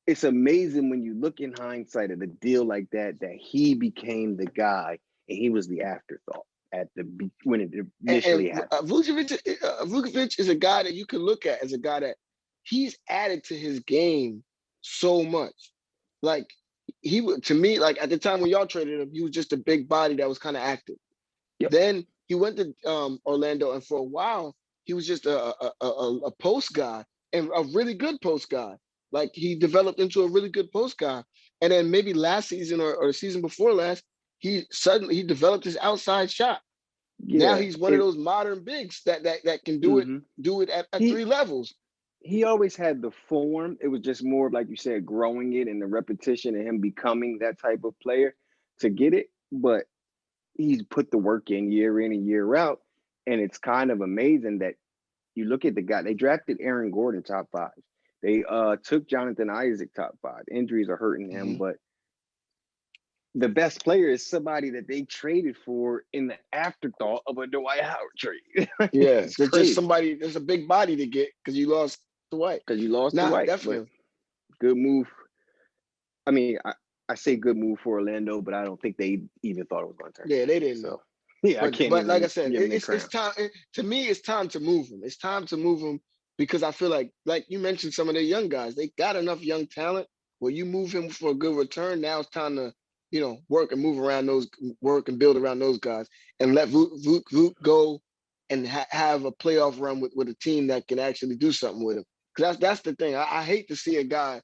it's amazing when you look in hindsight at a deal like that he became the guy and he was the afterthought when it initially happened. Vucevic is a guy that you can look at as a guy that he's added to his game so much. Like to me, like at the time when y'all traded him, he was just a big body that was kind of active. Yep. Then he went to Orlando, and for a while he was just a post guy and a really good post guy. Like he developed into a really good post guy, and then maybe last season or season before last, he developed his outside shot. Yeah, now he's one of those modern bigs that can do it at 3 levels. He always had the form. It was just more like you said, growing it and the repetition and him becoming that type of player to get it. But he's put the work in and year out. And it's kind of amazing that you look at the guy. They drafted Aaron Gordon top 5. They took Jonathan Isaac top 5. Injuries are hurting him, but the best player is somebody that they traded for in the afterthought of a Dwight Howard trade. Yeah, it's just somebody. There's a big body to get because you lost Dwight. Dwight. Definitely. Good move. I mean, I say good move for Orlando, but I don't think they even thought it was going to turn. Yeah, they didn't know. Yeah, I can't But like I even said, give him the it's crown. time. To me, it's time to move him. It's time to move him because I feel like you mentioned some of the young guys. They got enough young talent. Where you move him for a good return, now it's time to work and move around those work and build around those guys and let Vuk go and have a playoff run with a team that can actually do something with him. Because that's the thing. I hate to see a guy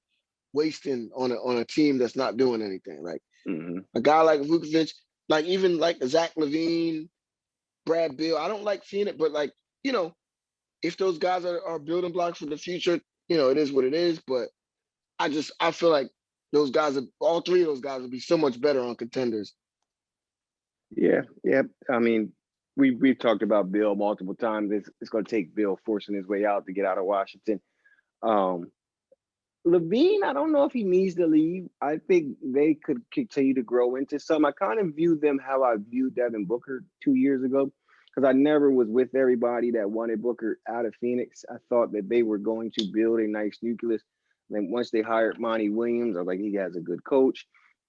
wasting on a team that's not doing anything. Like Mm-hmm. a guy like Vukovic, like even like Zach LaVine, Brad Bill. I don't like seeing it, but like, you know, if those guys are building blocks for the future, it is what it is. But I feel like those guys, all three of those guys would be so much better on contenders. Yeah, yeah. I mean, we've talked about Bill multiple times. It's going to take Bill forcing his way out to get out of Washington. Um, Levine, I don't know if he needs to leave. I think they could continue to grow into some. I kind of view them how I viewed Devin Booker 2 years ago, because I never was with everybody that wanted Booker out of Phoenix. I thought that they were going to build a nice nucleus. Then once they hired Monty Williams, I was like, he has a good coach.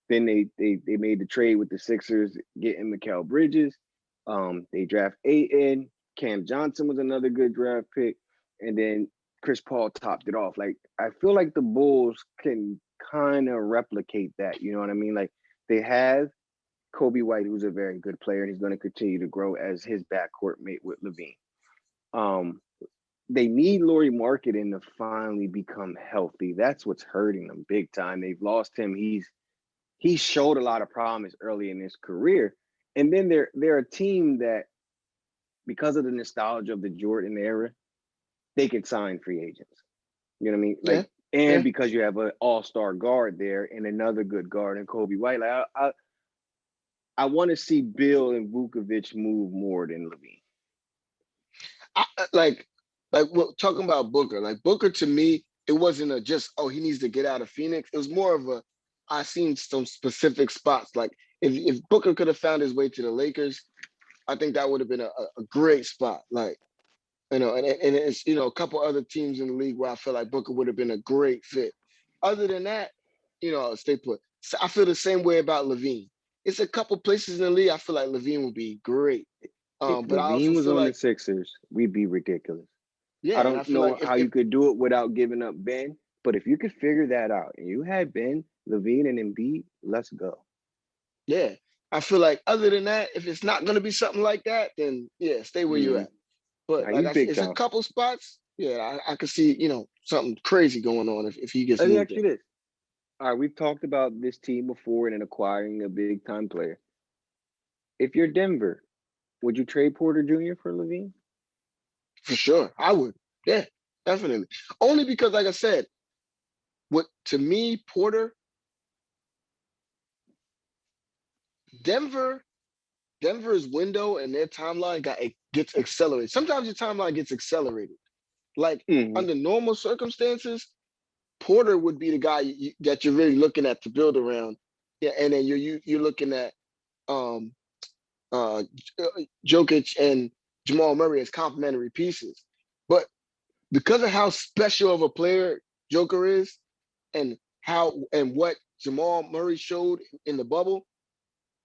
Then they made the trade with the Sixers, getting Mikal Bridges. They draft Ayton. Cam Johnson was another good draft pick. And then Chris Paul topped it off. Like, I feel like the Bulls can kind of replicate that. You know what I mean? Like, they have Kobe White, who's a very good player, and he's going to continue to grow as his backcourt mate with Levine. They need Lauri Markkanen to finally become healthy. That's what's hurting them big time. They've lost him. He showed a lot of promise early in his career. And then they're a team that, because of the nostalgia of the Jordan era, they can sign free agents. You know what I mean? Yeah, Like, and yeah. because you have an all-star guard there and another good guard in Kobe White, like I want to see Bill and Vukovic move more than Levine. I, like we're talking about Booker. Like Booker to me, it wasn't a just he needs to get out of Phoenix. It was more of a I seen some specific spots. Like if Booker could have found his way to the Lakers, I think that would have been a great spot. Like and it's a couple other teams in the league where I feel like Booker would have been a great fit. Other than that, stay put. So I feel the same way about Levine. It's a couple places in the league I feel like Levine would be great. If But I also Levine was feel on the like Sixers, we'd be ridiculous. yeah, I and I don't feel like know how you could do it without giving up Ben, but if you could figure that out and you had Ben, Levine, and Embiid, let's go. yeah, I feel like other than that, if it's not going to be something like that, then yeah, stay where you Mm-hmm. at. But Now like he's I said, big it's a time. couple spots. Yeah, I could see something crazy going on if he gets Let me moved ask there. you this. All right, we've talked about this team before and in acquiring a big time player. If you're Denver, would you trade Porter Jr. for Levine? For sure, I would. Yeah, definitely. Only because, like I said, what to me, Porter, Denver, Denver's window and their timeline gets accelerated. Sometimes your timeline gets accelerated. Like Mm-hmm. under normal circumstances, Porter would be the guy that you're really looking at to build around. Yeah, and then you're looking at um, uh, Jokic and Jamal Murray as complementary pieces. But because of how special of a player Joker is, and what Jamal Murray showed in the bubble,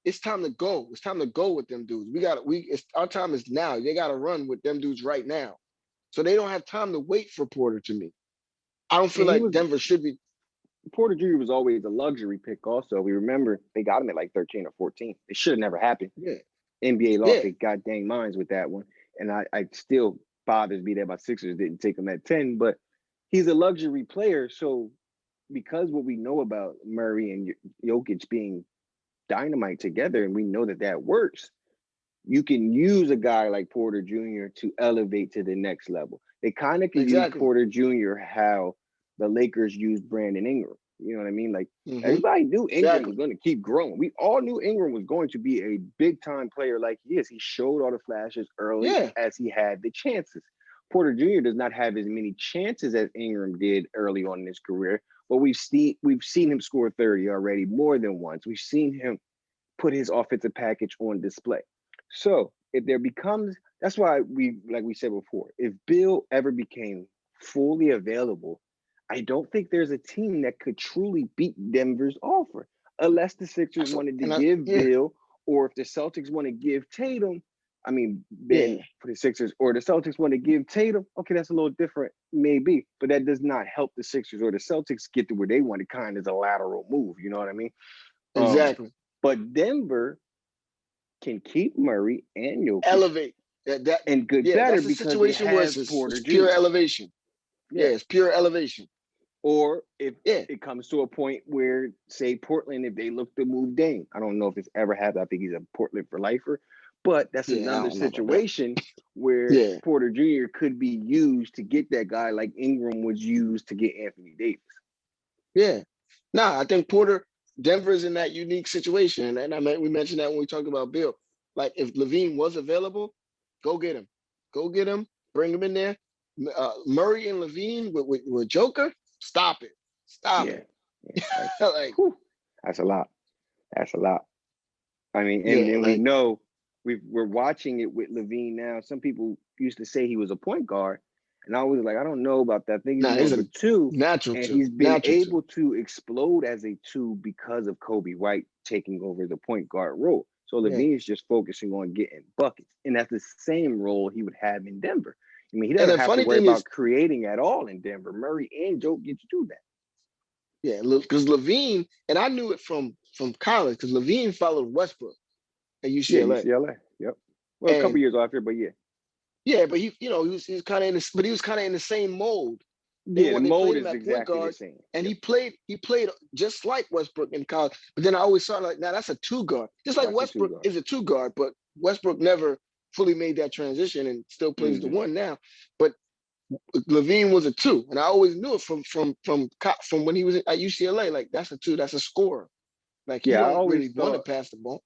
it's time to go. It's time to go with them dudes. Our time is now. They got to run with them dudes right now. So they don't have time to wait for Porter. To me, I don't feel And he like was Denver should be. Porter Jr. was always a luxury pick. Also, we remember they got him at like 13 or 14. It should have never happened. Yeah, NBA lost yeah, their goddamn minds with that one, and I still bothers me that my Sixers didn't take him at 10. But he's a luxury player, so because what we know about Murray and Jokic being dynamite together, and we know that that works, you can use a guy like Porter Jr. to elevate to the next level. They kind of can use exactly. Porter Jr. how the Lakers used Brandon Ingram. You know what I mean? Like, Mm-hmm. everybody knew Ingram was Exactly. going to keep growing. We all knew Ingram was going to be a big time player like he is. He showed all the flashes early Yeah, as he had the chances. Porter Jr. does not have as many chances as Ingram did early on in his career, but we've seen him score 30 already more than once. We've seen him put his offensive package on display. So if there becomes, that's why like we said before, if Bill ever became fully available, I don't think there's a team that could truly beat Denver's offer unless the Sixers wanted to give yeah, Bill or if the Celtics want to give Tatum, Yeah, Ben for the Sixers, or the Celtics want to give Tatum, okay, that's a little different, maybe, but that does not help the Sixers or the Celtics get to where they want to, kind of as a lateral move. You know what I mean? exactly. But Denver can keep Murray and Jokic Elevate that. and good Yeah, better that's a because they situation where have it's Porter pure Jr. elevation. Yeah, Yeah. it's pure elevation. Or if Yeah, it comes to a point where, say, Portland, if they look to move Dame, I don't know if it's ever happened. I think he's a Portland for lifer, but that's yeah, I another don't know about that. situation where Yeah, Porter Jr. could be used to get that guy like Ingram was used to get Anthony Davis. yeah. Nah, I think Denver's in that unique situation, and we mentioned that when we talked about Bill. Like if Levine was available, go get him, go get him, bring him in there. Murray and Levine with Joker, stop Yeah, it. yeah, Like that's a lot. That's a lot. And yeah, then we like know we're watching it with Levine now. Some people used to say he was a point guard, and I was like, I don't know about that. I think he's nah, more he's of a a two, natural and two, he's been natural two. able to explode as a two because of Kobe White taking over the point guard role. So Yeah, Levine is just focusing on getting buckets, and that's the same role he would have in Denver. He and doesn't the have to funny worry thing is, about creating at all in Denver. Murray and Joe get to do that. yeah, because Levine, and I knew it from college because Levine followed Westbrook at Yeah, UCLA, UCLA. Yep. Well, a couple and years off here, but yeah. yeah, but he was kind of in this, but he was kind of in the same mold. Yeah, the They played mode him is at point exactly the guard, same. and Yep. he played just like Westbrook in college. But then I always saw like, now that's a two guard, just like That's a two Westbrook guard. is a two guard, but Westbrook never fully made that transition and still plays the one now. But Levine was a two, and I always knew it from when he was at UCLA. Like that's a two, that's a scorer. Like he Yeah, don't really want to pass the ball.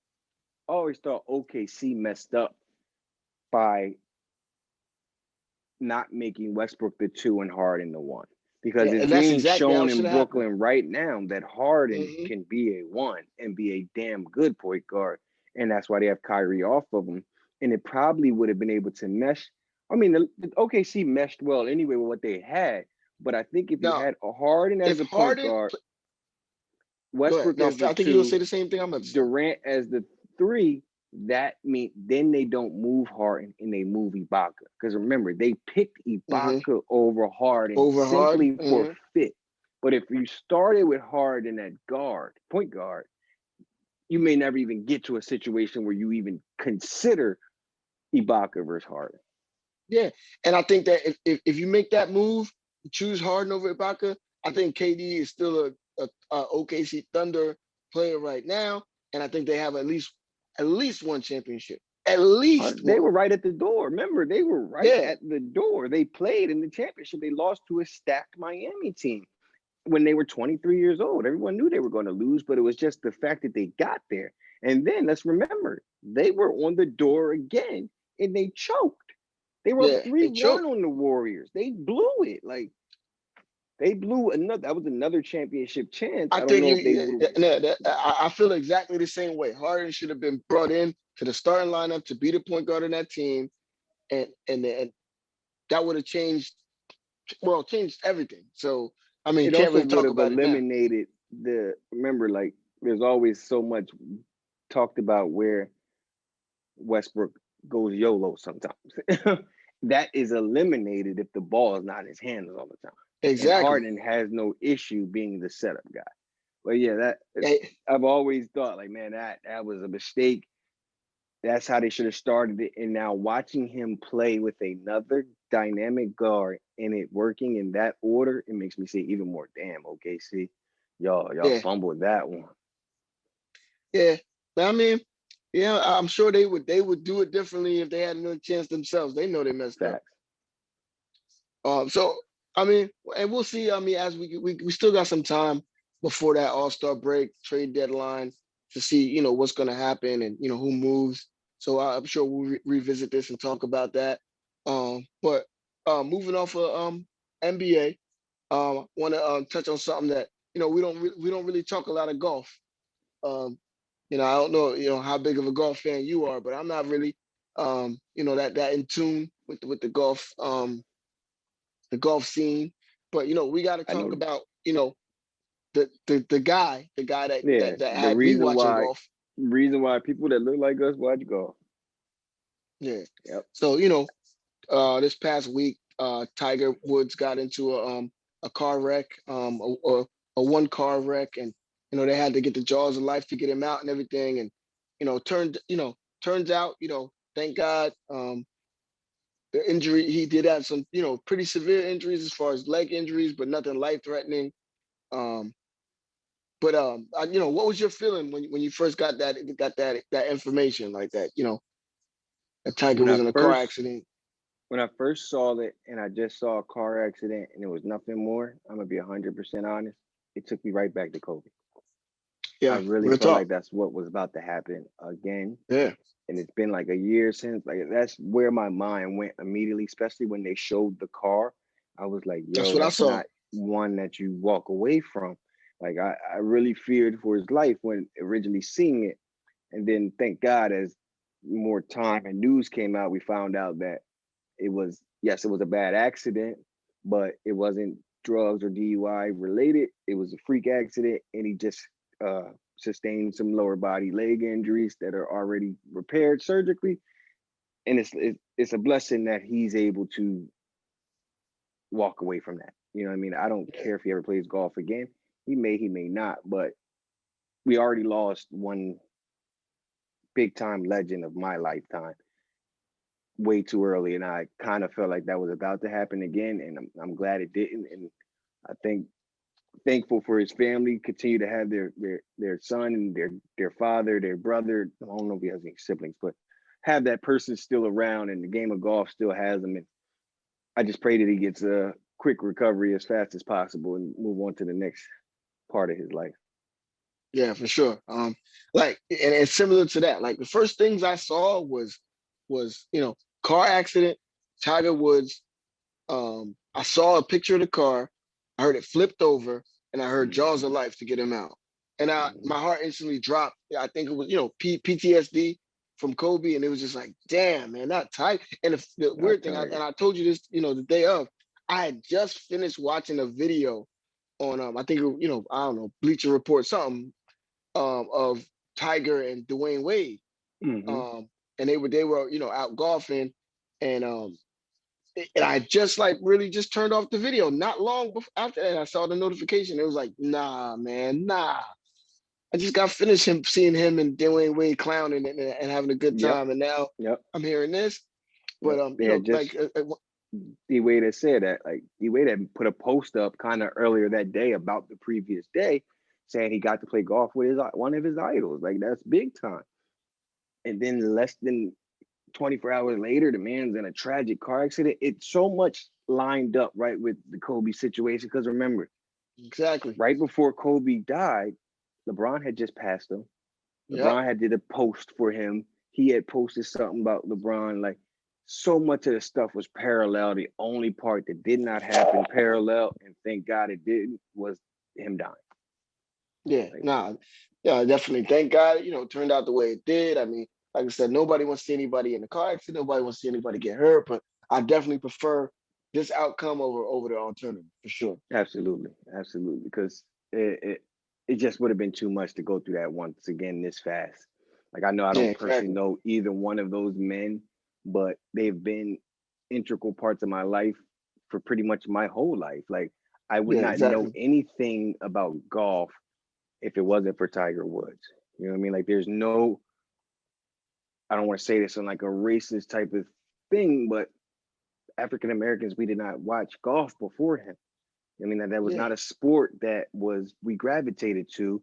I always thought OKC messed up by not making Westbrook the two and Harden the one. Because Yeah, it's and that's being exactly how it shown should in have happened. Brooklyn right now that Harden Mm-hmm. can be a one and be a damn good point guard. And that's why they have Kyrie off of him. And it probably would have been able to mesh. The OKC meshed well anyway with what they had. But I think if you Now, had a Harden as if the point Harden, guard, go ahead. Westbrook No, as the I think you're gonna say two, the same thing I'm about to say. Durant as the three, that means then they don't move Harden and they move Ibaka. Because remember, they picked Mm-hmm. Ibaka over Harden Over Harden. simply for fit. But if you started with Harden at point guard, you may never even get to a situation where you even consider Ibaka versus Harden. Yeah, and I think that if you make that move, choose Harden over Ibaka, I think KD is still a OKC Thunder player right now, and I think they have at least one championship, at least They one. were right at the door. Remember, they were right Yeah, at the door. They played in the championship. They lost to a stacked Miami team when they were 23 years old. Everyone knew they were going to lose, but it was just the fact that they got there. And then let's remember, they were on the door again and they choked. They were up yeah, they 3-1 choked. on the Warriors. They blew it. Like they blew another. That was another championship chance. I I don't think know if they would I feel exactly the same way. Harden should have been brought in to the starting lineup to be the point guard in that team, and that would have changed everything. So I mean, it can't also really would talk have about it now. eliminated remember, like there's always so much talked about where Westbrook goes YOLO sometimes. That is eliminated if the ball is not in his hands all the time. And Exactly. Harden has no issue being the setup guy. But yeah, Hey, I've always thought like, man, that was a mistake. That's how they should have started it. And now watching him play with another dynamic guard and it working in that order, it makes me say even more, damn, OKC. Y'all yeah, fumbled that one. yeah. I mean, yeah, I'm sure they would do it differently if they had another chance themselves. They know they messed up. Facts. So I mean, and we'll see. I mean, as we still got some time before that All-Star break, trade deadline to see what's going to happen and who moves. So I'm sure we'll revisit this and talk about that. But moving off of NBA, want to touch on something that we don't really talk a lot of golf. Um, I don't know how big of a golf fan you are, but I'm not really that in tune with the golf scene. But we got to I talk know. about the guy Yeah, that the had me reason watching why golf. Reason why people that look like us watch golf. Yeah. Yep. So, this past week, Tiger Woods got into a car wreck, a one car wreck, and they had to get the jaws of life to get him out and everything. And turns out, thank God, the injury he did have some, pretty severe injuries as far as leg injuries, but nothing life threatening. Um, what was your feeling when you first got that information like that? That Tiger When was I in a car first accident. when I first saw it and I just saw a car accident and it was nothing more, I'm gonna be 100% honest. It took me right back to Kobe. I Yeah, really real felt talk. like that's what was about to happen again. Yeah, And it's been like a year since. Like that's where my mind went immediately, especially when they showed the car. I was like, that's yo, what I that's saw. not one that you walk away from. Like I really feared for his life when originally seeing it. And then thank God as more time and news came out, we found out that it was, yes, it was a bad accident, but it wasn't drugs or DUI related. It was a freak accident, and he just uh, sustained some lower body leg injuries that are already repaired surgically. And it's a blessing that he's able to walk away from that. You know what I mean? I don't Yeah, care if he ever plays golf again. He may not, but we already lost one big time legend of my lifetime way too early, and I kind of felt like that was about to happen again, and I'm glad it didn't. And I think thankful for his family, continue to have their son and their father, their brother. I don't know if he has any siblings, but have that person still around, and the game of golf still has him. And I just pray that he gets a quick recovery as fast as possible and move on to the next part of his life. yeah, for sure. And it's similar to that. Like the first things I saw was car accident, Tiger Woods. I saw a picture of the car, I heard it flipped over, and I heard jaws of Mm-hmm. life to get him out. And Mm-hmm. my heart instantly dropped. I think it was PTSD from Kobe, and it was just like, damn, man, not tight. And the Not weird thing, and Tiger. I told you this, the day of, I had just finished watching a video on I think I don't know, Bleacher Report something of Tiger and Dwayne Wade. Mm-hmm. And they were out golfing, and I just like really just turned off the video. Not long before, after that, I saw the notification. It was like, nah, man, nah. I just got finished seeing him and Dwayne Wade clowning and having a good Yep. time, and now Yep. I'm hearing this. But Yep. They had just like D Wade had said that, like D Wade had put a post up kind of earlier that day about the previous day, saying he got to play golf with his one of his idols. Like that's big time. And then less than 24 hours later, the man's in a tragic car accident. It's so much lined up right with the Kobe situation. Because remember, exactly, right before Kobe died, LeBron had just passed him. yep, LeBron had did a post for him. He had posted something about LeBron. Like so much of the stuff was parallel. The only part that did not happen parallel, and thank God it didn't, was him dying. yeah, Like nah, yeah, definitely. Thank God, it turned out the way it did. I mean, like I said, nobody wants to see anybody in a car accident. Nobody wants to see anybody get hurt. But I definitely prefer this outcome over the alternative for sure. absolutely, absolutely, because it just would have been too much to go through that once again this fast. Like I know I Yeah, don't personally exactly. know either one of those men, but they've been integral parts of my life for pretty much my whole life. Like I would Yeah, not know exactly. anything about golf if it wasn't for Tiger Woods. You know what I mean? Like there's no, I don't want to say this in like a racist type of thing, but African Americans, we did not watch golf before him. I mean, that was Yeah. not a sport that was we gravitated to.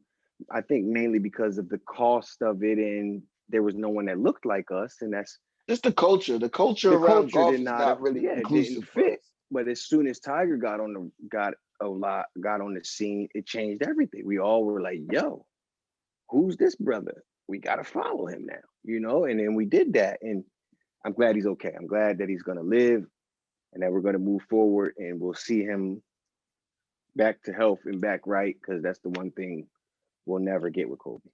I think mainly because of the cost of it, and there was no one that looked like us, and that's Just the culture. The culture the around culture golf did is not, not really yeah, it didn't inclusive for fit. us. But as soon as Tiger got on the scene, it changed everything. We all were like, "Yo, who's this brother? We got to follow him now," you know. And then we did that, and I'm glad he's okay. I'm glad that he's gonna live, and that we're gonna move forward, and we'll see him back to health and back right, because that's the one thing we'll never get with Kobe.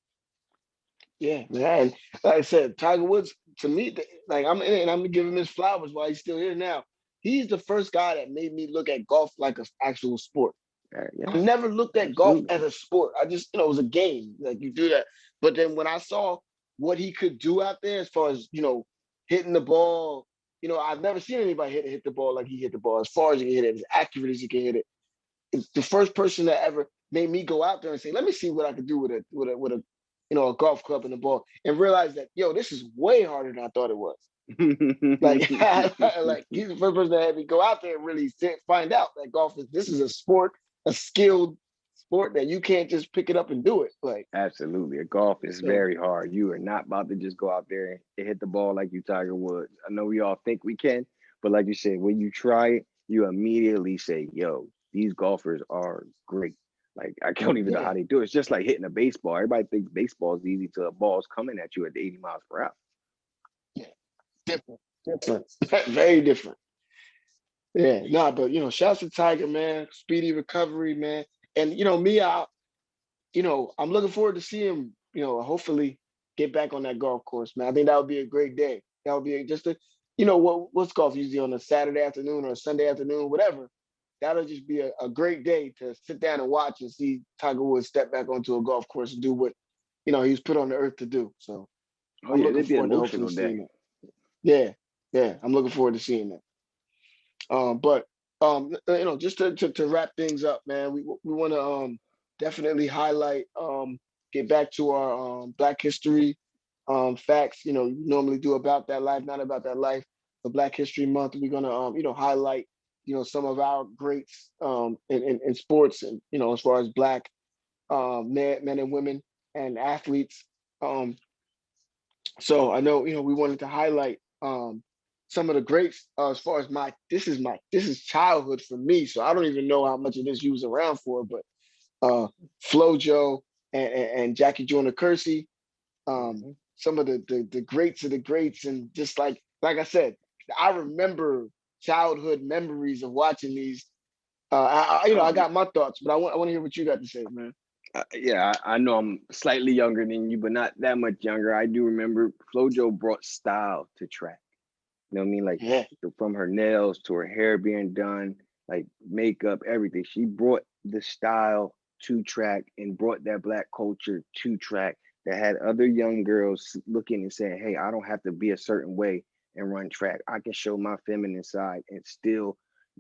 Yeah, man. And like I said, Tiger Woods, to me, like I'm in it and I'm gonna give him his flowers while he's still here now. He's the first guy that made me look at golf like an actual sport. Yeah, I never looked at golf absolutely. as a sport. I just, it was a game. Like you do that. But then when I saw what he could do out there, as far as hitting the ball, I've never seen anybody hit the ball like he hit the ball, as far as he can hit it, as accurate as he can hit it. It's the first person that ever made me go out there and say, "Let me see what I could do with a golf club and a ball," and realize that this is way harder than I thought it was. Like, like he's the first person that had me go out there and really find out that this is a sport, a skilled sport that you can't just pick it up and do it. Like, Absolutely. Golf is very hard. You are not about to just go out there and hit the ball like you Tiger Woods. I know we all think we can, but like you said, when you try it, you immediately say, yo, these golfers are great. Like, I don't even know how they do it. It's just like hitting a baseball. Everybody thinks baseball is easy till a ball's coming at you at 80 miles per hour. Yeah, different, very different. Yeah, nah, but shouts to Tiger, man. Speedy recovery, man. And me, I'm looking forward to seeing him, hopefully get back on that golf course, man. I think that would be a great day. That would be just what's golf usually on a Saturday afternoon or a Sunday afternoon, whatever. That'll just be a great day to sit down and watch and see Tiger Woods step back onto a golf course and do what he was put on the earth to do. So I'm looking forward to hopefully seeing it. Yeah, I'm looking forward to seeing that. But just to wrap things up, man, we want to definitely highlight, get back to our Black History facts. You normally do About That Life, Not About That Life. For Black History Month, we're gonna highlight some of our greats in sports, and as far as Black men and women and athletes. So I know we wanted to highlight some of the greats as far as this is childhood for me. So I don't even know how much of this you was around for, but Flo Jo and Jackie Joyner-Kersee, some of the greats of the greats, and just like I said, I remember childhood memories of watching these. I got my thoughts, but I want to hear what you got to say, man. Yeah, I know I'm slightly younger than you, but not that much younger. I do remember Flo Jo brought style to track. You know what I mean? Like, from her nails to her hair being done, like makeup, everything. She brought the style to track and brought that Black culture to track that had other young girls looking and saying, hey, I don't have to be a certain way and run track. I can show my feminine side and still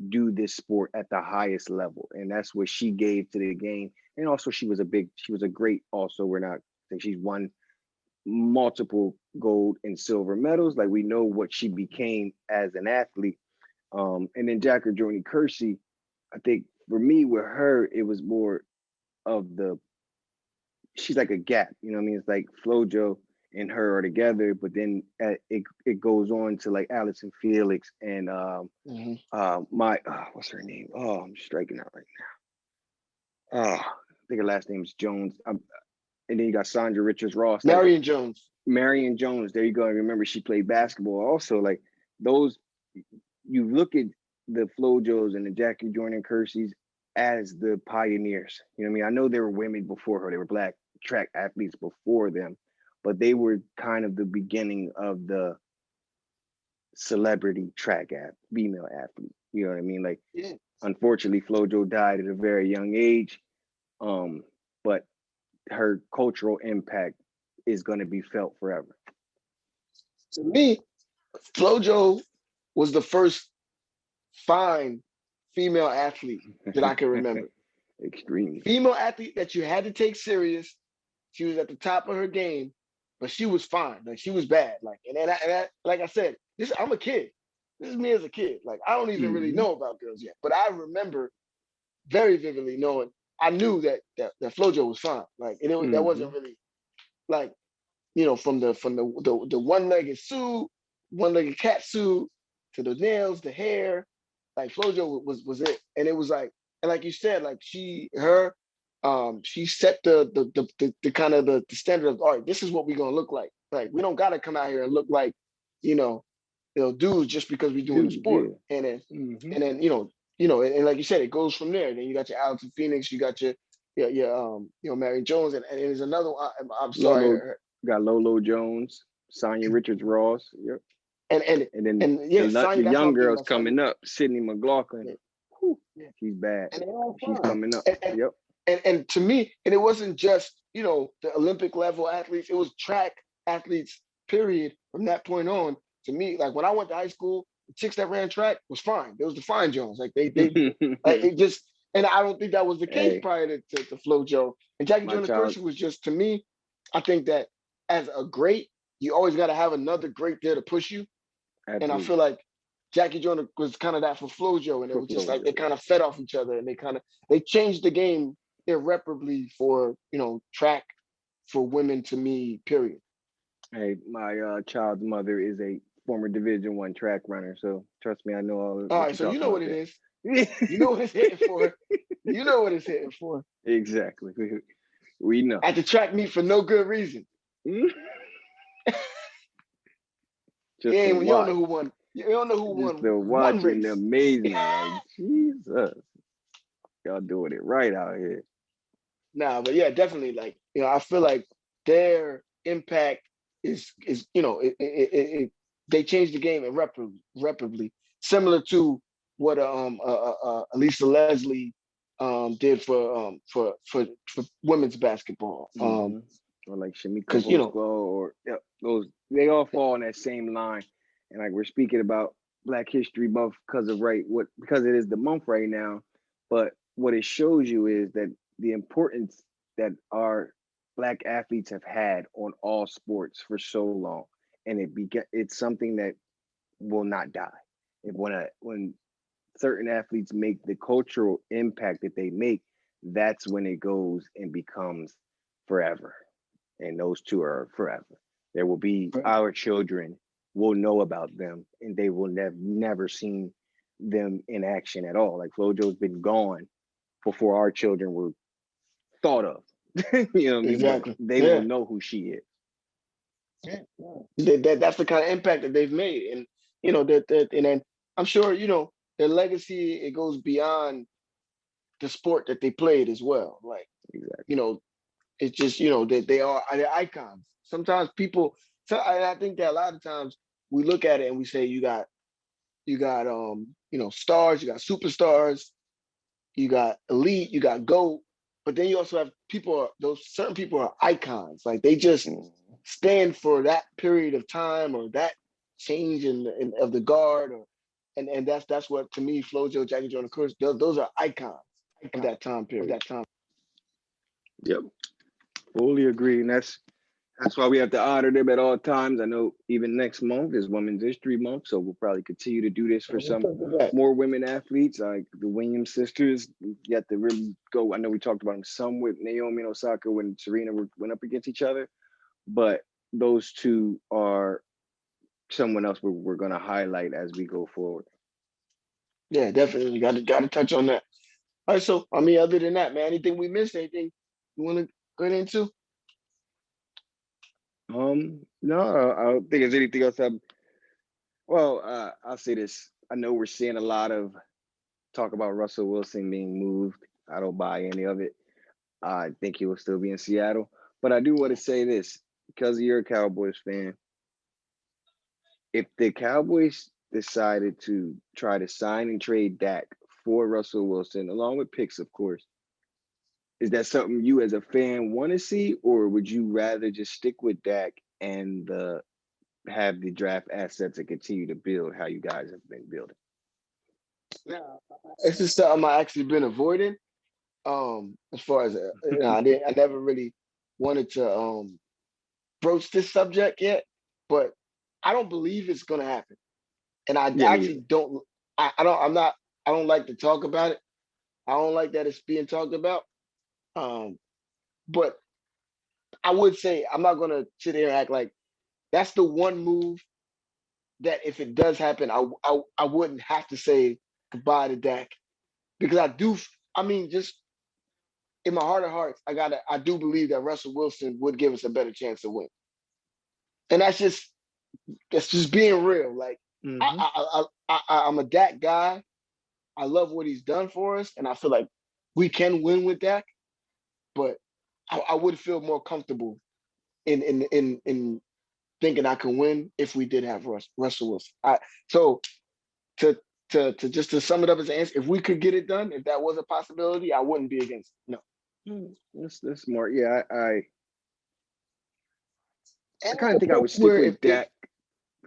do this sport at the highest level. And that's what she gave to the game. And also she was a great, also, we're not saying she's won multiple gold and silver medals. Like, we know what she became as an athlete. And then Jackie Joyner-Kersee, I think for me with her, it was more of she's like a gap, you know what I mean? It's like Flo Jo and her are together, but then it goes on to like Allison Felix and what's her name? Oh, I'm striking out right now. I think her last name is Jones. And then you got Sandra Richards-Ross. Marion Jones. Marion Jones. There you go. I remember she played basketball also. Like, those, you look at the Flo Jos and the Jackie Joyner-Kersees as the pioneers. You know what I mean? I know there were women before her. They were Black track athletes before them, but they were kind of the beginning of the celebrity track female athlete. You know what I mean? Like, unfortunately, Flo Jo died at a very young age. But her cultural impact is going to be felt forever. To me, Flo Jo was the first fine female athlete that I can remember. Extremely. Female athlete that you had to take serious. She was at the top of her game, but she was fine. Like, she was bad. Like, and like I said, I'm a kid. This is me as a kid. Like, I don't even really know about girls yet, but I remember very vividly knowing. I knew that Flo Jo was fine. Like, and that wasn't really like, from the one-legged suit, one-legged cat suit, to the nails, the hair. Like, Flo Jo was it, and it was like, and like you said, like she set the kind of the standard of, all right, this is what we're gonna look like. Like, we don't gotta come out here and look like dudes just because we're doing the sport. And then and then and like you said, it goes from there. Then you got your Allison Phoenix, you got your Mary Jones, and there's another one. I'm sorry, got Lolo Jones, Sonya Richards-Ross. Yep. And then the young girls coming up, Sydney McLaughlin. Yeah. She's bad. And she's coming up. And to me, and it wasn't just the Olympic level athletes. It was track athletes, period, from that point on. To me, like when I went to high school, the chicks that ran track was fine. It was the fine Jones. Like they like it just, and I don't think that was the case Hey, prior to Flo Jo. And Jackie my child, Joyner-Kersee was just, to me, I think that as a great, you always got to have another great there to push you. And I absolutely. feel like Jackie Joyner was kind of that for Flo Jo, and it For was just Flo like Jo, they kind of fed off each other, and they changed the game irreparably for track for women, to me, period. hey, my child's mother is a former Division I track runner, so trust me, I know all All what right, you're so you talking know about what it there. is. You know what it's hitting for. You know what it's hitting for. Exactly. We know. At the track meet for no good reason. Just to You don't watch, know who won. You don't know who just won to one watch in race. amazement. Like Jesus, y'all doing it right out here. Nah, but yeah, definitely. Like I feel like their impact is they changed the game irreparably, similar to what Elisa Leslie did for women's basketball. Hmm. Or like Shamika Because Holdsclaw, or yeah, those they all fall in that same line. And like we're speaking about Black History Month because it is the month right now. But what it shows you is that the importance that our Black athletes have had on all sports for so long, and it's something that will not die. When certain athletes make the cultural impact that they make, that's when it goes and becomes forever. And those two are forever. There will be our children will know about them, and they will never seen them in action at all. Like Flojo's been gone before our children were thought of. You know what I mean? But exactly, they will yeah. know who she is. That's the kind of impact that they've made, and and then I'm sure their legacy, it goes beyond the sport that they played as well. Like Exactly. you know, it's just that they're icons. Sometimes people, I think that a lot of times we look at it and we say you got stars, you got superstars, you got elite, you got GOAT, but then you also have people. Those certain people are icons. Like they just Mm. stand for that period of time or that change of the guard, and that's what, to me, Flo Jo, Jackie Joyner, those are icons of that time period. Yep. Fully agree. And that's why we have to honor them at all times. I know even next month is Women's History Month, so we'll probably continue to do this for some more women athletes, like the Williams sisters. You have to really go. I know we talked about them some with Naomi and Osaka when Serena went up against each other, but those two are someone else we're going to highlight as we go forward. Yeah, definitely got to touch on that. All right, so I mean, other than that, man, anything we missed? Anything you want to get into? No, I don't think there's anything else. I'll say this. I know we're seeing a lot of talk about Russell Wilson being moved. I don't buy any of it. I think he will still be in Seattle. But I do want to say this because you're a Cowboys fan. If the Cowboys decided to try to sign and trade Dak for Russell Wilson, along with picks, of course, is that something you as a fan want to see, or would you rather just stick with Dak and have the draft assets and continue to build how you guys have been building? Yeah, it's just something I actually been avoiding. As far as I never really wanted to broach this subject yet, but I don't believe it's gonna happen, and I Yeah, me actually either. don't. I don't. I'm not. I don't like to talk about it. I don't like that it's being talked about. Um, but I would say I'm not gonna sit here and act like that's the one move that if it does happen, I wouldn't have to say goodbye to Dak, because I do. I mean, just in my heart of hearts, I do believe that Russell Wilson would give us a better chance to win, and that's just being real. Like Mm-hmm. I'm a Dak guy. I love what he's done for us, and I feel like we can win with Dak. But I would feel more comfortable in thinking I can win if we did have Russell Wilson. So to to sum it up as an answer, if we could get it done, if that was a possibility, I wouldn't be against it. No. That's smart. Yeah, I And kind at of a think I point would stick where with if Dak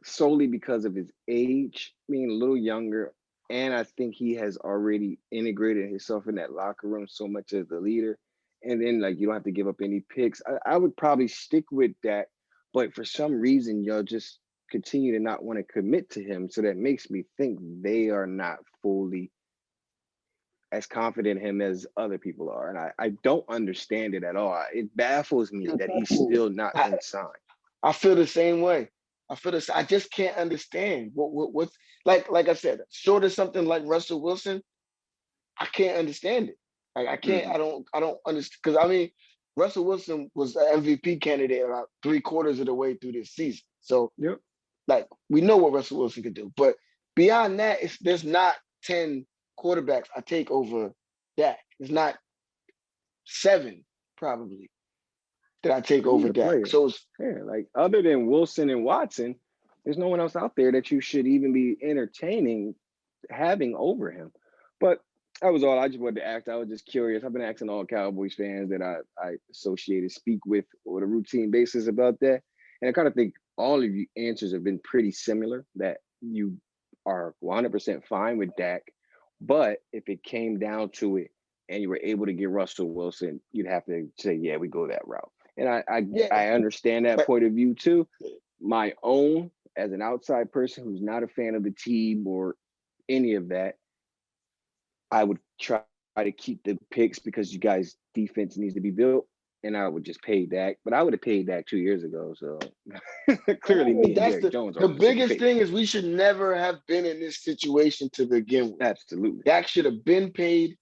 solely because of his age, being a little younger, and I think he has already integrated himself in that locker room so much as the leader. And then like you don't have to give up any picks. I would probably stick with that, but for some reason y'all just continue to not want to commit to him. So that makes me think they are not fully as confident in him as other people are. And I don't understand it at all. It baffles me that he's still not I, been signed. I feel the same way. I feel this. I just can't understand what's like I said, short of something like Russell Wilson, I can't understand it. Like I can't. Mhm. I don't understand because I mean, Russell Wilson was an MVP candidate about 3/4 of the way through this season. So Yep. like we know what Russell Wilson could do, but beyond that, there's not 10 quarterbacks I take over Dak. There's not 7 probably that I take You need over a Dak. player. So it's Yeah, like other than Wilson and Watson, there's no one else out there that you should even be entertaining having over him. But that was all I just wanted to ask. I was just curious. I've been asking all Cowboys fans that I associated speak with on a routine basis about that. And I kind of think all of you answers have been pretty similar that you are 100% fine with Dak. But if it came down to it and you were able to get Russell Wilson, you'd have to say, yeah, we go that route. And yeah, I understand that but point of view too. My own, as an outside person who's not a fan of the team or any of that, I would try to keep the picks because you guys' defense needs to be built, and I would just pay Dak. But I would have paid Dak 2 years ago. So and I clearly, think me and that's Jerry the Jones are the on the same biggest page. thing is we should never have been in this situation to begin with. Absolutely, Dak should have been paid.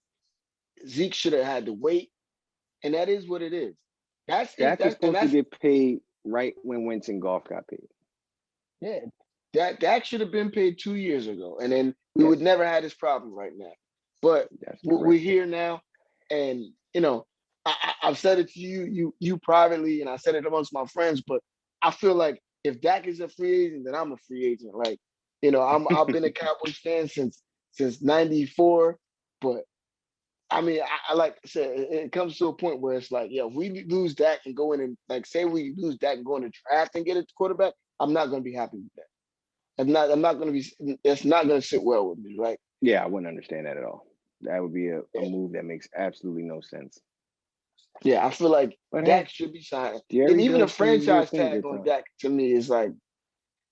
Zeke should have had to wait, and that is what it is. That's it. Dak was That's and supposed to that's get paid right when Wentz and Golf got paid. yeah. Dak should have been paid 2 years ago, and then we would Yes, never have this problem right now. But that's we're correct. here now, and I've said it to you privately, and I said it amongst my friends. But I feel like if Dak is a free agent, then I'm a free agent. Like I've been a Cowboys fan since '94, but I mean, I like I said, it comes to a point where it's like, yeah, if we lose Dak and go in and like say we lose Dak and go in the draft and get a quarterback, I'm not going to be happy with that. I'm not going to be. It's not going to sit well with me, right? Yeah, I wouldn't understand that at all. That would be a Yeah, move that makes absolutely no sense. yeah. I feel like But Dak hey, should be signed, and Jerry even a does some weird franchise things tag at on times. Dak to me is like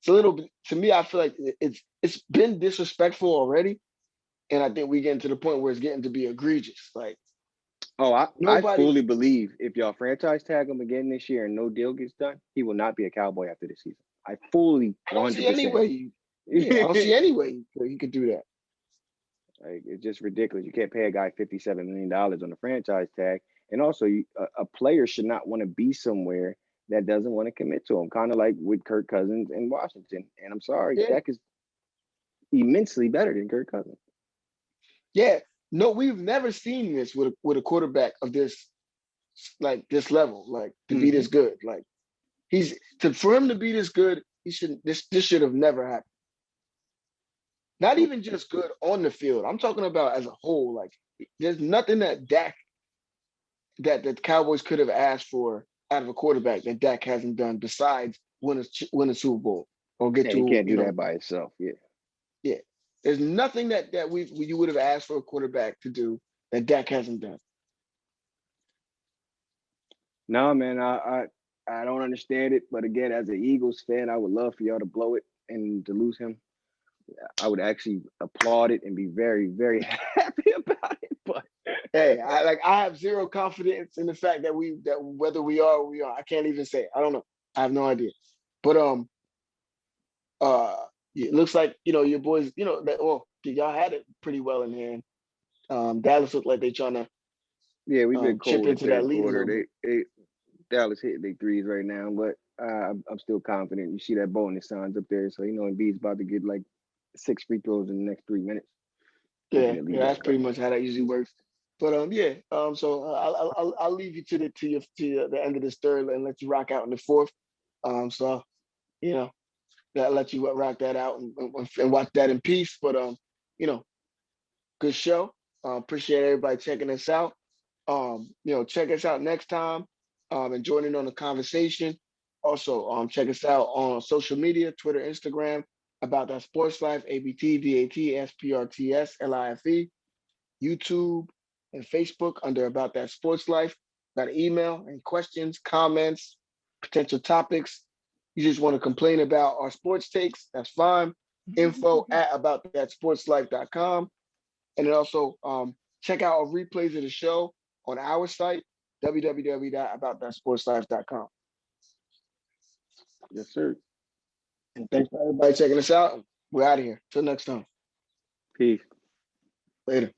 it's a little bit. To me, I feel like it's been disrespectful already, and I think we getting to the point where it's getting to be egregious. Like Oh, I nobody. fully believe if y'all franchise tag him again this year and no deal gets done, he will not be a Cowboy after this season. I fully I don't see 100%. any way. Yeah, I don't see any way he could do that. Like it's just ridiculous. You can't pay a guy $57 million on a franchise tag, and also a player should not want to be somewhere that doesn't want to commit to him. Kind of like with Kirk Cousins in Washington. And I'm sorry, Yeah, Dak is immensely better than Kirk Cousins. yeah. No, we've never seen this with a quarterback of this like this level, like to be Hmm. this good. Like for him to be this good, he should this should have never happened. Not Nope. even just good on the field. I'm talking about as a whole. Like there's nothing that the Cowboys could have asked for out of a quarterback that Dak hasn't done besides win a Super Bowl or get Yeah, he to can't do that by himself. Yeah. yeah. There's nothing that you would have asked for a quarterback to do that Dak hasn't done. No, man, I don't understand it. But again, as an Eagles fan, I would love for y'all to blow it and to lose him. I would actually applaud it and be very, very happy about it. But Hey, I have zero confidence in the fact that whether we are or we are. I can't even say. I don't know. I have no idea. But it looks like your boys. That well, y'all had it pretty well in hand. Dallas looked like they trying to yeah, we've been chip cold in the into that third lead a quarter. little bit. They Dallas hitting their threes right now, but I'm still confident. You see that bonus signs up there, so you know Embiid's about to get like 6 free throws in the next 3 minutes. Looking Yeah, to lead yeah, that's that pretty charge. much how that usually works. But yeah, so I'll leave you the end of this third and let you rock out in the fourth. So you know that let you rock that out and watch that in peace. But you know, good show. Appreciate everybody checking us out. Check us out next time and join in on the conversation. Also, check us out on social media, Twitter, Instagram, About That Sports Life, ABTDATSPRTSLIFE, YouTube, and Facebook under About That Sports Life. Got an email and questions, comments, potential topics. You just want to complain about our sports takes, that's fine. Info at aboutthatsportslife.com. And then also check out our replays of the show on our site, www.aboutthatsportslife.com. Yes, sir. And thanks for everybody checking us out. We're out of here. Till next time. Peace. Later.